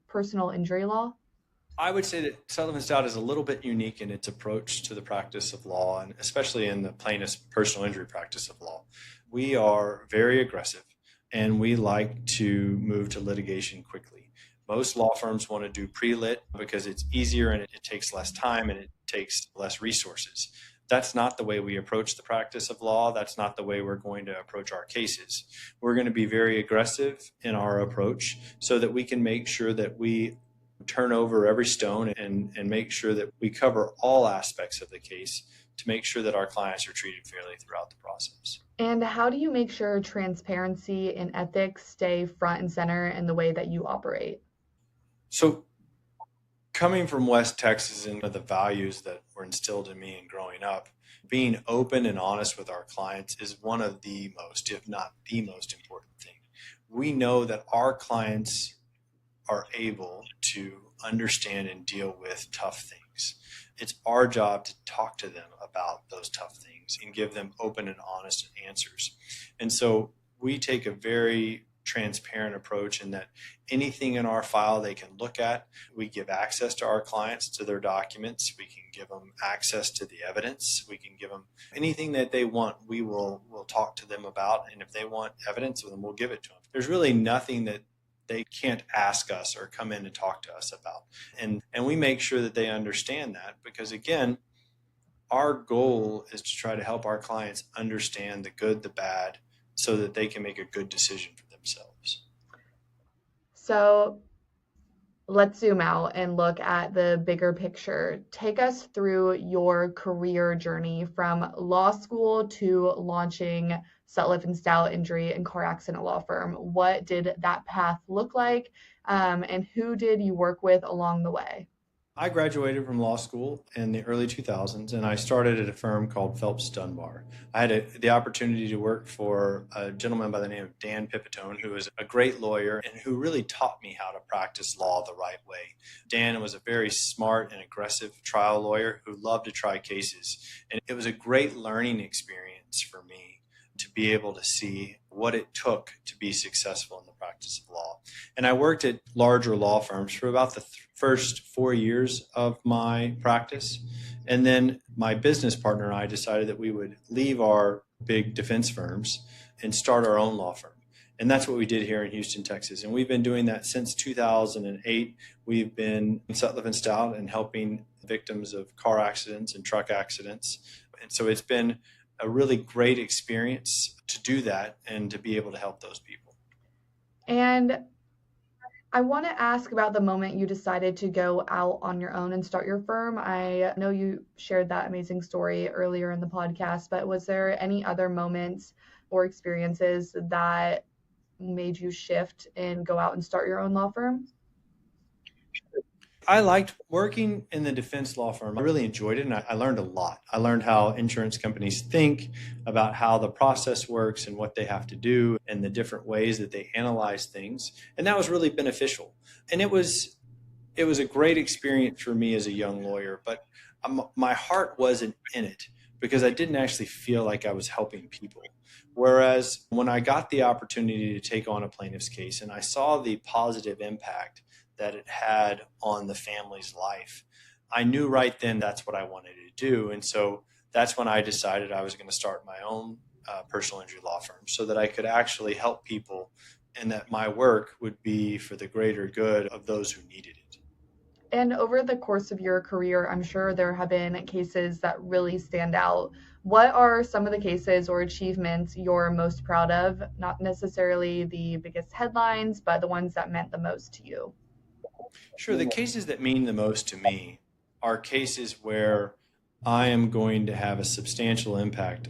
personal injury law?
I would say that Sutliff & Stout is a little bit unique in its approach to the practice of law, and especially in the plaintiff's personal injury practice of law. We are very aggressive, and we like to move to litigation quickly. Most law firms want to do pre-lit because it's easier and it takes less time and it takes less resources. That's not the way we approach the practice of law. That's not the way we're going to approach our cases. We're going to be very aggressive in our approach so that we can make sure that we turn over every stone and make sure that we cover all aspects of the case to make sure that our clients are treated fairly throughout the process.
And how do you make sure transparency and ethics stay front and center in the way that you operate?
So coming from West Texas and the values that were instilled in me in growing up, being open and honest with our clients is one of the most, if not the most important thing. We know that our clients are able to understand and deal with tough things. It's our job to talk to them about those tough things and give them open and honest answers. And so we take a very transparent approach in that anything in our file they can look at. We give access to our clients to their documents. We can give them access to the evidence. We can give them anything that they want. We'll talk to them about. And if they want evidence, then we'll give it to them. There's really nothing that they can't ask us or come in and talk to us about. And we make sure that they understand that, because again, our goal is to try to help our clients understand the good, the bad, so that they can make a good decision for themselves.
So Let's zoom out and look at the bigger picture. Take us through your career journey from law school to launching Sutliff and Stout Injury and Car Accident Law Firm. What did that path look like, and who did you work with along the way?
I graduated from law school in the early 2000s, and I started at a firm called Phelps Dunbar. I had the opportunity to work for a gentleman by the name of Dan Pipitone, who was a great lawyer and who really taught me how to practice law the right way. Dan was a very smart and aggressive trial lawyer who loved to try cases, and it was a great learning experience for me to be able to see what it took to be successful in the practice of law. And I worked at larger law firms for about the first 4 years of my practice. And then my business partner and I decided that we would leave our big defense firms and start our own law firm. And that's what we did here in Houston, Texas. And we've been doing that since 2008. We've been in Sutliff and Stout and helping victims of car accidents and truck accidents. And so it's been a really great experience to do that and to be able to help those people.
And I want to ask about the moment you decided to go out on your own and start your firm. I know you shared that amazing story earlier in the podcast, but was there any other moments or experiences that made you shift and go out and start your own law firm?
I liked working in the defense law firm. I really enjoyed it, and I learned a lot. I learned how insurance companies think about how the process works and what they have to do and the different ways that they analyze things. And that was really beneficial. And it was a great experience for me as a young lawyer, but my heart wasn't in it because I didn't actually feel like I was helping people. Whereas when I got the opportunity to take on a plaintiff's case and I saw the positive impact that it had on the family's life, I knew right then that's what I wanted to do. And so that's when I decided I was going to start my own personal injury law firm so that I could actually help people and that my work would be for the greater good of those who needed it.
And over the course of your career, I'm sure there have been cases that really stand out. What are some of the cases or achievements you're most proud of? Not necessarily the biggest headlines, but the ones that meant the most to you.
Sure. The cases that mean the most to me are cases where I am going to have a substantial impact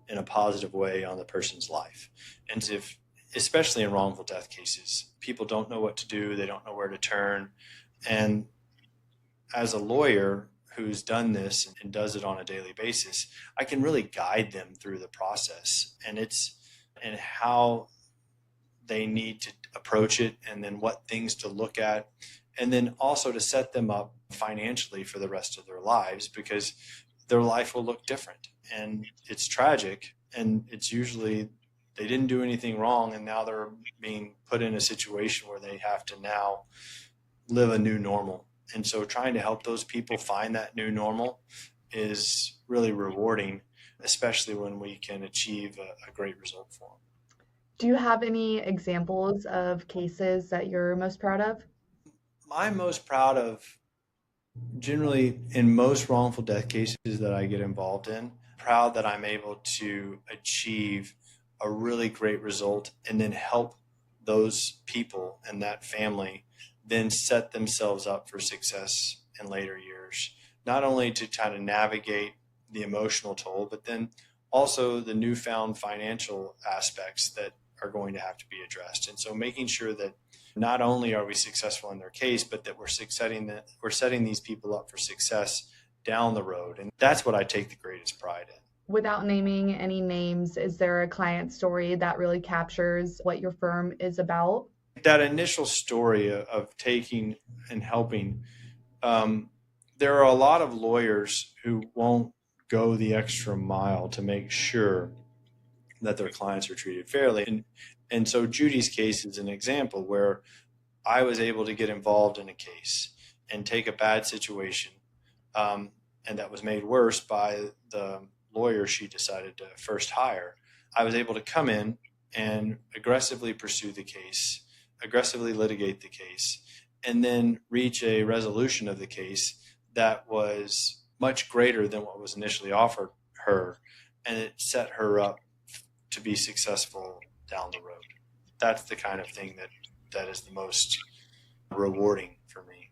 in a positive way on the person's life. And especially in wrongful death cases, people don't know what to do. They don't know where to turn. And as a lawyer who's done this and does it on a daily basis, I can really guide them through the process and how they need to approach it and then what things to look at. And then also to set them up financially for the rest of their lives because their life will look different. And it's tragic. And it's usually they didn't do anything wrong. And now they're being put in a situation where they have to now live a new normal. And so trying to help those people find that new normal is really rewarding, especially when we can achieve a great result for them.
Do you have any examples of cases that you're most proud of?
I'm most proud of generally in most wrongful death cases that I get involved in, proud that I'm able to achieve a really great result and then help those people and that family then set themselves up for success in later years, not only to kind of navigate the emotional toll, but then also the newfound financial aspects that are going to have to be addressed. And so making sure that not only are we successful in their case, but that we're setting these people up for success down the road. And that's what I take the greatest pride in.
Without naming any names, is there a client story that really captures what your firm is about?
That initial story of taking and helping, there are a lot of lawyers who won't go the extra mile to make sure that their clients are treated fairly. And so Judy's case is an example where I was able to get involved in a case and take a bad situation, and that was made worse by the lawyer she decided to first hire. I was able to come in and aggressively pursue the case, aggressively litigate the case, and then reach a resolution of the case that was much greater than what was initially offered her, and it set her up to be successful down the road. That's the kind of thing that is the most rewarding for me.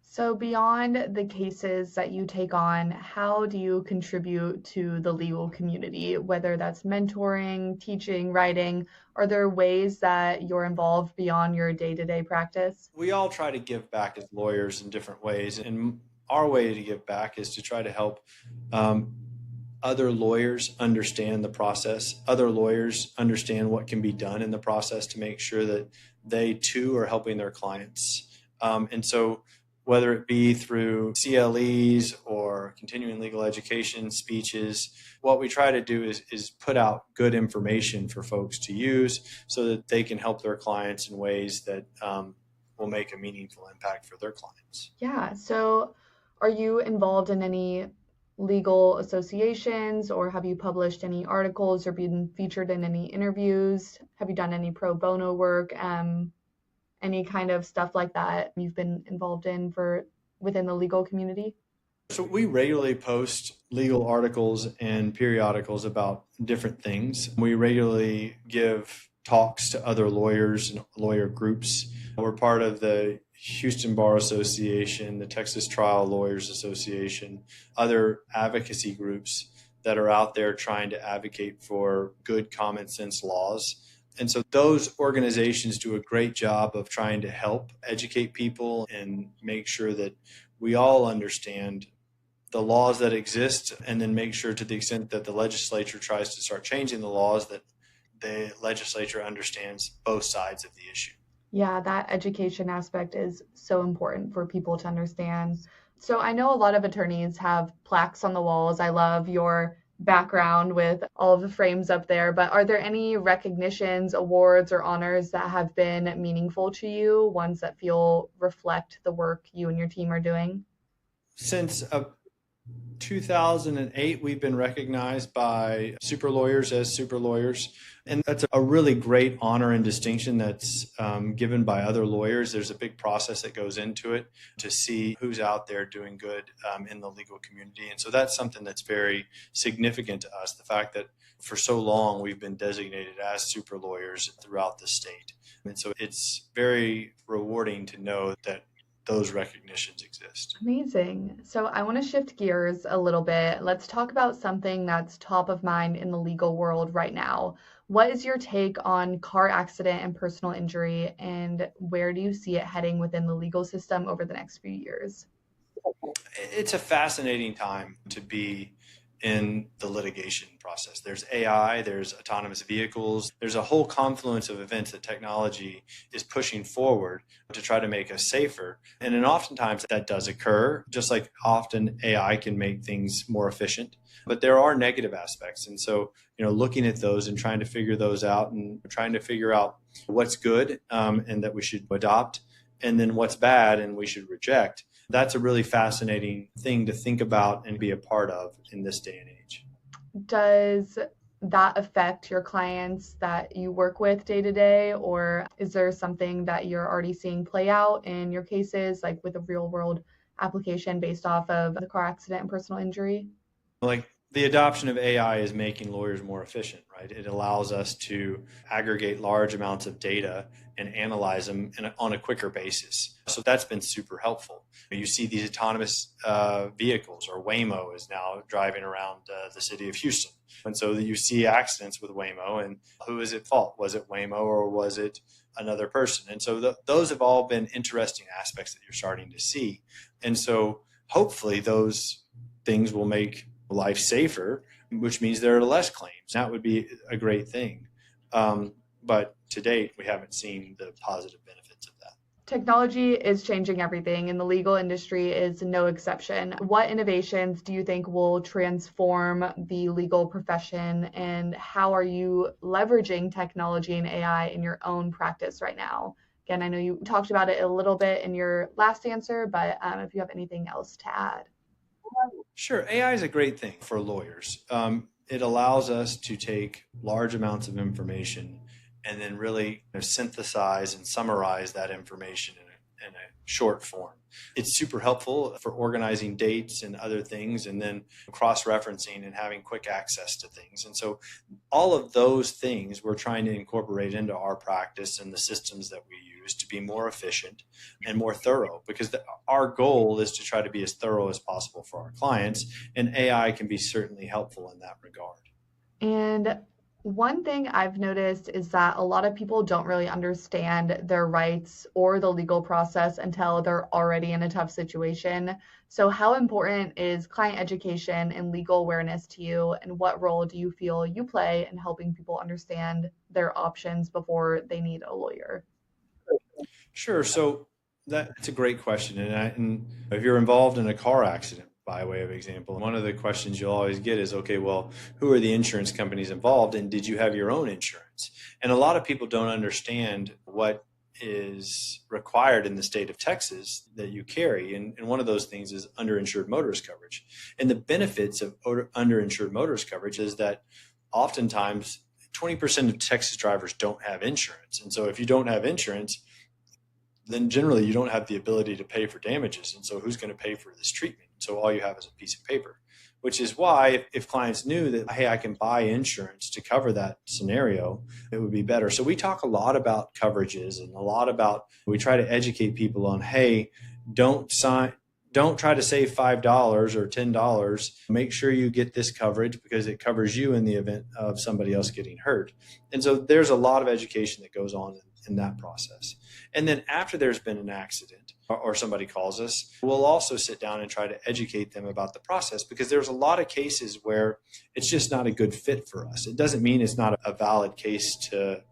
So beyond the cases that you take on, how do you contribute to the legal community, whether that's mentoring, teaching, writing? Are there ways that you're involved beyond your day-to-day practice?
We all try to give back as lawyers in different ways, and our way to give back is to try to help um, other lawyers understand the process, other lawyers understand what can be done in the process to make sure that they too are helping their clients. And so whether it be through CLEs or continuing legal education speeches, what we try to do is put out good information for folks to use so that they can help their clients in ways that will make a meaningful impact for their clients.
Yeah. So are you involved in any legal associations, or have you published any articles or been featured in any interviews? Have you done any pro bono work? Any kind of stuff like that you've been involved in for within the legal community?
So we regularly post legal articles and periodicals about different things. We regularly give talks to other lawyers and lawyer groups. We're part of the Houston Bar Association, the Texas Trial Lawyers Association, other advocacy groups that are out there trying to advocate for good common sense laws. And so those organizations do a great job of trying to help educate people and make sure that we all understand the laws that exist, and then make sure to the extent that the legislature tries to start changing the laws that the legislature understands both sides of the issue.
Yeah, that education aspect is so important for people to understand. So I know a lot of attorneys have plaques on the walls. I love your background with all of the frames up there, but are there any recognitions, awards, or honors that have been meaningful to you, ones that feel reflect the work you and your team are doing?
Since 2008, we've been recognized by super lawyers as super lawyers. And that's a really great honor and distinction that's given by other lawyers. There's a big process that goes into it to see who's out there doing good in the legal community. And so that's something that's very significant to us, the fact that for so long we've been designated as super lawyers throughout the state. And so it's very rewarding to know that those recognitions exist.
Amazing. So I want to shift gears a little bit. Let's talk about something that's top of mind in the legal world right now. What is your take on car accident and personal injury, and where do you see it heading within the legal system over the next few years?
It's a fascinating time to be in the litigation process. There's AI, there's autonomous vehicles, there's a whole confluence of events that technology is pushing forward to try to make us safer. And then oftentimes that does occur, just like often AI can make things more efficient. But there are negative aspects. And so, looking at those and trying to figure those out and trying to figure out what's good and that we should adopt, and then what's bad and we should reject. That's a really fascinating thing to think about and be a part of in this day and age.
Does that affect your clients that you work with day to day, or is there something that you're already seeing play out in your cases, like with a real world application based off of the car accident and personal injury?
Like the adoption of AI is making lawyers more efficient, right? It allows us to aggregate large amounts of data and analyze them on a quicker basis. So that's been super helpful. You see these autonomous vehicles, or Waymo is now driving around the city of Houston. And so you see accidents with Waymo, and who is at fault? Was it Waymo or was it another person? And so those have all been interesting aspects that you're starting to see. And so hopefully those things will make life safer, which means there are less claims. That would be a great thing. But to date, we haven't seen the positive benefits of that.
Technology is changing everything, and the legal industry is no exception. What innovations do you think will transform the legal profession, and how are you leveraging technology and AI in your own practice right now? Again, I know you talked about it a little bit in your last answer, but if you have anything else to add.
Sure. AI is a great thing for lawyers. It allows us to take large amounts of information and then really synthesize and summarize that information in a short form. It's super helpful for organizing dates and other things, and then cross-referencing and having quick access to things. And so all of those things we're trying to incorporate into our practice and the systems that we use to be more efficient and more thorough, because our goal is to try to be as thorough as possible for our clients, and AI can be certainly helpful in that regard.
And one thing I've noticed is that a lot of people don't really understand their rights or the legal process until they're already in a tough situation. So, how important is client education and legal awareness to you? And what role do you feel you play in helping people understand their options before they need a lawyer?
Sure. So that's a great question. And if you're involved in a car accident, by way of example, one of the questions you'll always get is, okay, well, who are the insurance companies involved, and did you have your own insurance? And a lot of people don't understand what is required in the state of Texas that you carry. And one of those things is underinsured motorist coverage. And the benefits of underinsured motorist coverage is that oftentimes 20% of Texas drivers don't have insurance. And so if you don't have insurance, then generally you don't have the ability to pay for damages. And so who's going to pay for this treatment? So all you have is a piece of paper, which is why if clients knew that, hey, I can buy insurance to cover that scenario, it would be better. So we talk a lot about coverages and a lot about, we try to educate people on, hey, don't try to save $5 or $10. Make sure you get this coverage because it covers you in the event of somebody else getting hurt. And so there's a lot of education that goes on in that process. And then after there's been an accident or somebody calls us, we'll also sit down and try to educate them about the process, because there's a lot of cases where it's just not a good fit for us. It doesn't mean it's not a valid case to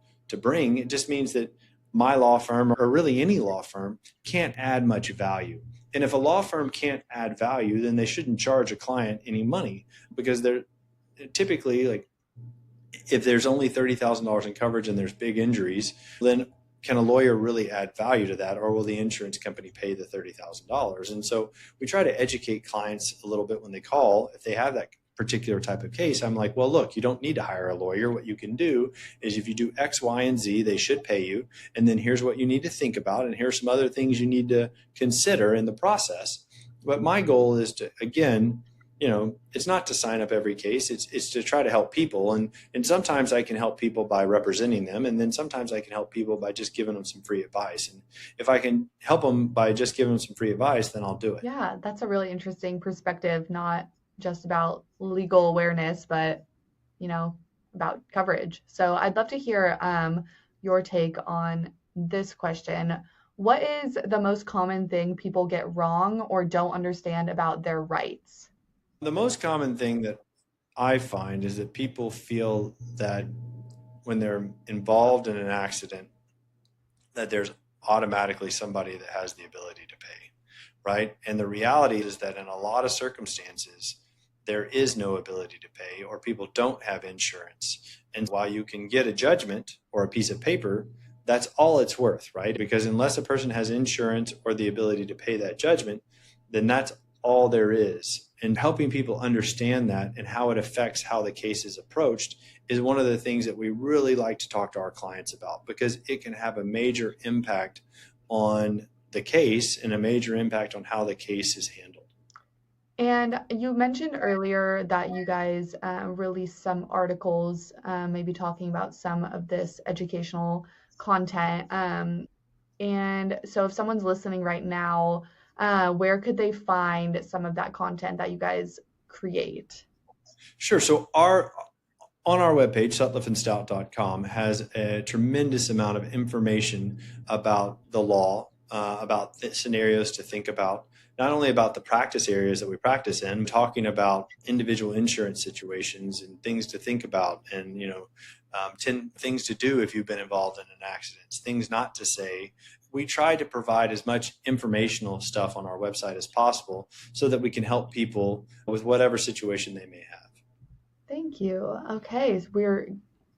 bring. It just means that my law firm, or really any law firm, can't add much value. And if a law firm can't add value, then they shouldn't charge a client any money, because they're typically, like, if there's only $30,000 in coverage and there's big injuries, then can a lawyer really add value to that, or will the insurance company pay the $30,000? And so we try to educate clients a little bit when they call. If they have that particular type of case, I'm like, well, look, you don't need to hire a lawyer. What you can do is, if you do X, Y, and Z, they should pay you. And then here's what you need to think about. And here's some other things you need to consider in the process. But my goal is to, again, it's not to sign up every case. It's to try to help people. And sometimes I can help people by representing them. And then sometimes I can help people by just giving them some free advice. And if I can help them by just giving them some free advice, then I'll do it.
Yeah, that's a really interesting perspective, not just about legal awareness, but, about coverage. So I'd love to hear your take on this question. What is the most common thing people get wrong or don't understand about their rights?
The most common thing that I find is that people feel that when they're involved in an accident, that there's automatically somebody that has the ability to pay, right? And the reality is that in a lot of circumstances, there is no ability to pay, or people don't have insurance. And while you can get a judgment or a piece of paper, that's all it's worth, right? Because unless a person has insurance or the ability to pay that judgment, then that's all there is. And helping people understand that and how it affects how the case is approached is one of the things that we really like to talk to our clients about, because it can have a major impact on the case and a major impact on how the case is handled.
And you mentioned earlier that you guys released some articles, maybe talking about some of this educational content. And so if someone's listening right now, where could they find some of that content that you guys create?
Sure. So on our webpage, sutliffstout.com, has a tremendous amount of information about the law, about the scenarios to think about, not only about the practice areas that we practice in, talking about individual insurance situations and things to think about, and 10 things to do if you've been involved in an accident, things not to say. We try to provide as much informational stuff on our website as possible so that we can help people with whatever situation they may have.
Thank you. Okay, so we're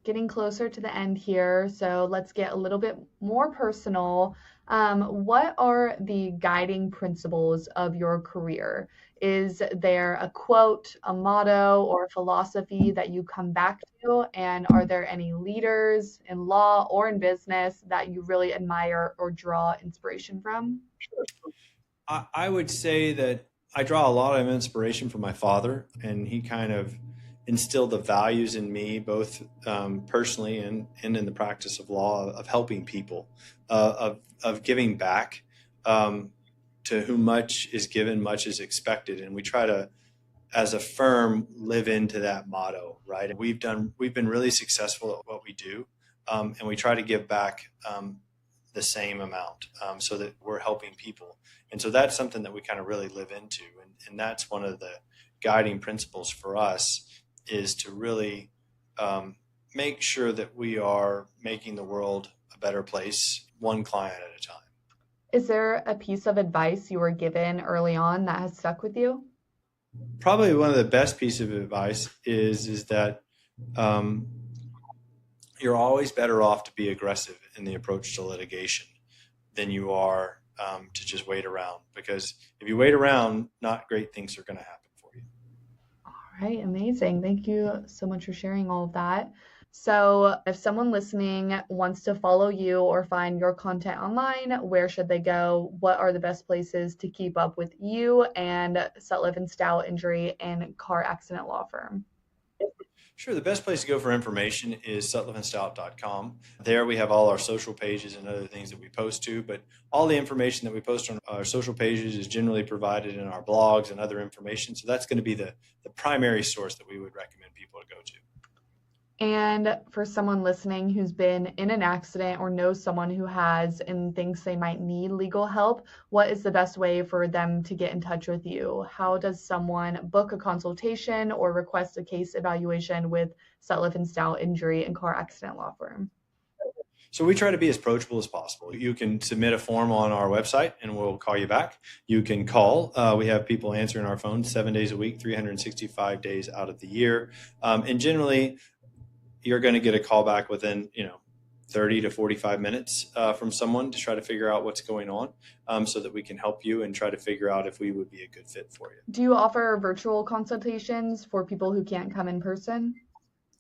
getting closer to the end here, so let's get a little bit more personal. What are the guiding principles of your career? is there a quote, a motto, or a philosophy that you come back to? And are there any leaders in law or in business that you really admire or draw inspiration from?
I would say that I draw a lot of inspiration from my father, and he kind of instilled the values in me, both personally and in the practice of law, of helping people, of giving back. To whom much is given, much is expected, and we try to, as a firm, live into that motto. Right? We've been really successful at what we do, and we try to give back the same amount, so that we're helping people. And so that's something that we kind of really live into. And that's one of the guiding principles for us, is to really make sure that we are making the world a better place, one client at a time.
Is there a piece of advice you were given early on that has stuck with you?
Probably one of the best pieces of advice is that you're always better off to be aggressive in the approach to litigation than you are to just wait around. Because if you wait around, not great things are going to happen for you.
All right, amazing. Thank you so much for sharing all of that. So if someone listening wants to follow you or find your content online, where should they go? What are the best places to keep up with you and Sutliff and Stout Injury and Car Accident Law Firm?
Sure. The best place to go for information is sutliffstout.com. There we have all our social pages and other things that we post to, but all the information that we post on our social pages is generally provided in our blogs and other information. So that's going to be the primary source that we would recommend people to go to.
And for someone listening who's been in an accident or knows someone who has and thinks they might need legal help, what is the best way for them to get in touch with you? How does someone book a consultation or request a case evaluation with Sutliff and Stout Injury and Car Accident Law Firm?
So we try to be as approachable as possible. You can submit a form on our website and we'll call you back. You can call. We have people answering our phone 7 days a week, 365 days out of the year. And generally, you're going to get a call back within, 30 to 45 minutes from someone to try to figure out what's going on, so that we can help you and try to figure out if we would be a good fit for you.
Do you offer virtual consultations for people who can't come in person?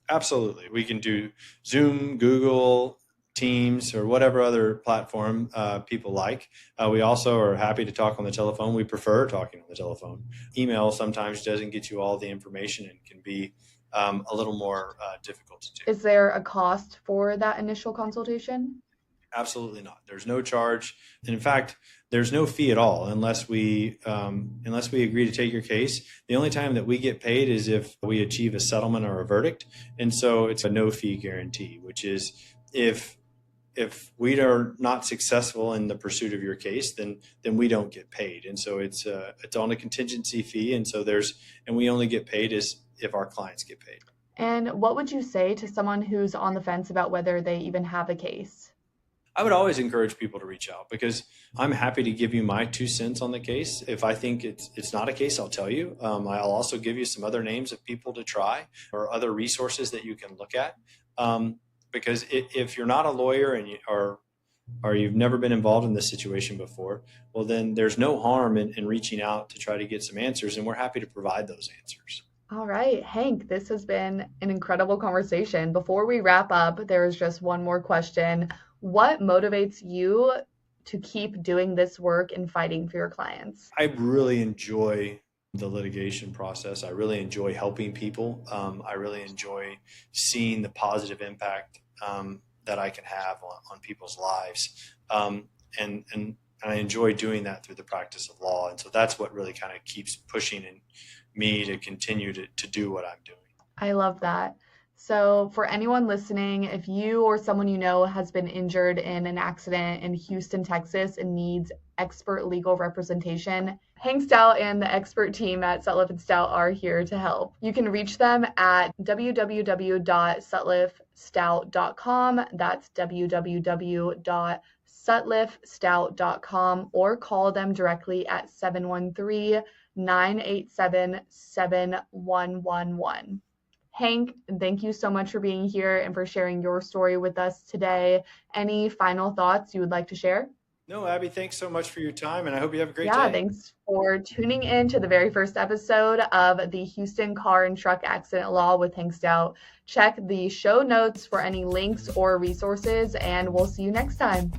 Absolutely. We can do Zoom, Google, Teams, or whatever other platform people like. We also are happy to talk on the telephone. We prefer talking on the telephone. Email sometimes doesn't get you all the information and can be a little more difficult to do.
Is there a cost for that initial consultation?
Absolutely not. There's no charge. And in fact, there's no fee at all unless we agree to take your case. The only time that we get paid is if we achieve a settlement or a verdict. And so it's a no fee guarantee, which is if we are not successful in the pursuit of your case, then we don't get paid. And so it's on a contingency fee. And so we only get paid if our clients get paid.
And what would you say to someone who's on the fence about whether they even have a case?
I would always encourage people to reach out, because I'm happy to give you my 2 cents on the case. If I think it's not a case, I'll tell you. I'll also give you some other names of people to try or other resources that you can look at. Because if you're not a lawyer and or you've never been involved in this situation before, well, then there's no harm in reaching out to try to get some answers, and we're happy to provide those answers.
All right, Hank, this has been an incredible conversation. Before we wrap up, there's just one more question. What motivates you to keep doing this work and fighting for your clients?
I really enjoy the litigation process. I really enjoy helping people. I really enjoy seeing the positive impact that I can have on people's lives. And I enjoy doing that through the practice of law. And so that's what really kind of keeps pushing me to continue to do what I'm doing.
I love that. So for anyone listening, if you or someone you know has been injured in an accident in Houston, Texas, and needs expert legal representation, Hank Stout and the expert team at Sutliff and Stout are here to help. You can reach them at www.sutliffstout.com. That's www.sutliffstout.com, or call them directly at 713-987-7111. Hank, thank you so much for being here and for sharing your story with us today. Any final thoughts you would like to share?
No, Abby, thanks so much for your time, and I hope you have a great
Yeah,
day.
thanks for tuning in to the very first episode of the Houston Car and Truck Accident Law with Hank Stout. Check the show notes for any links or resources, and we'll see you next time.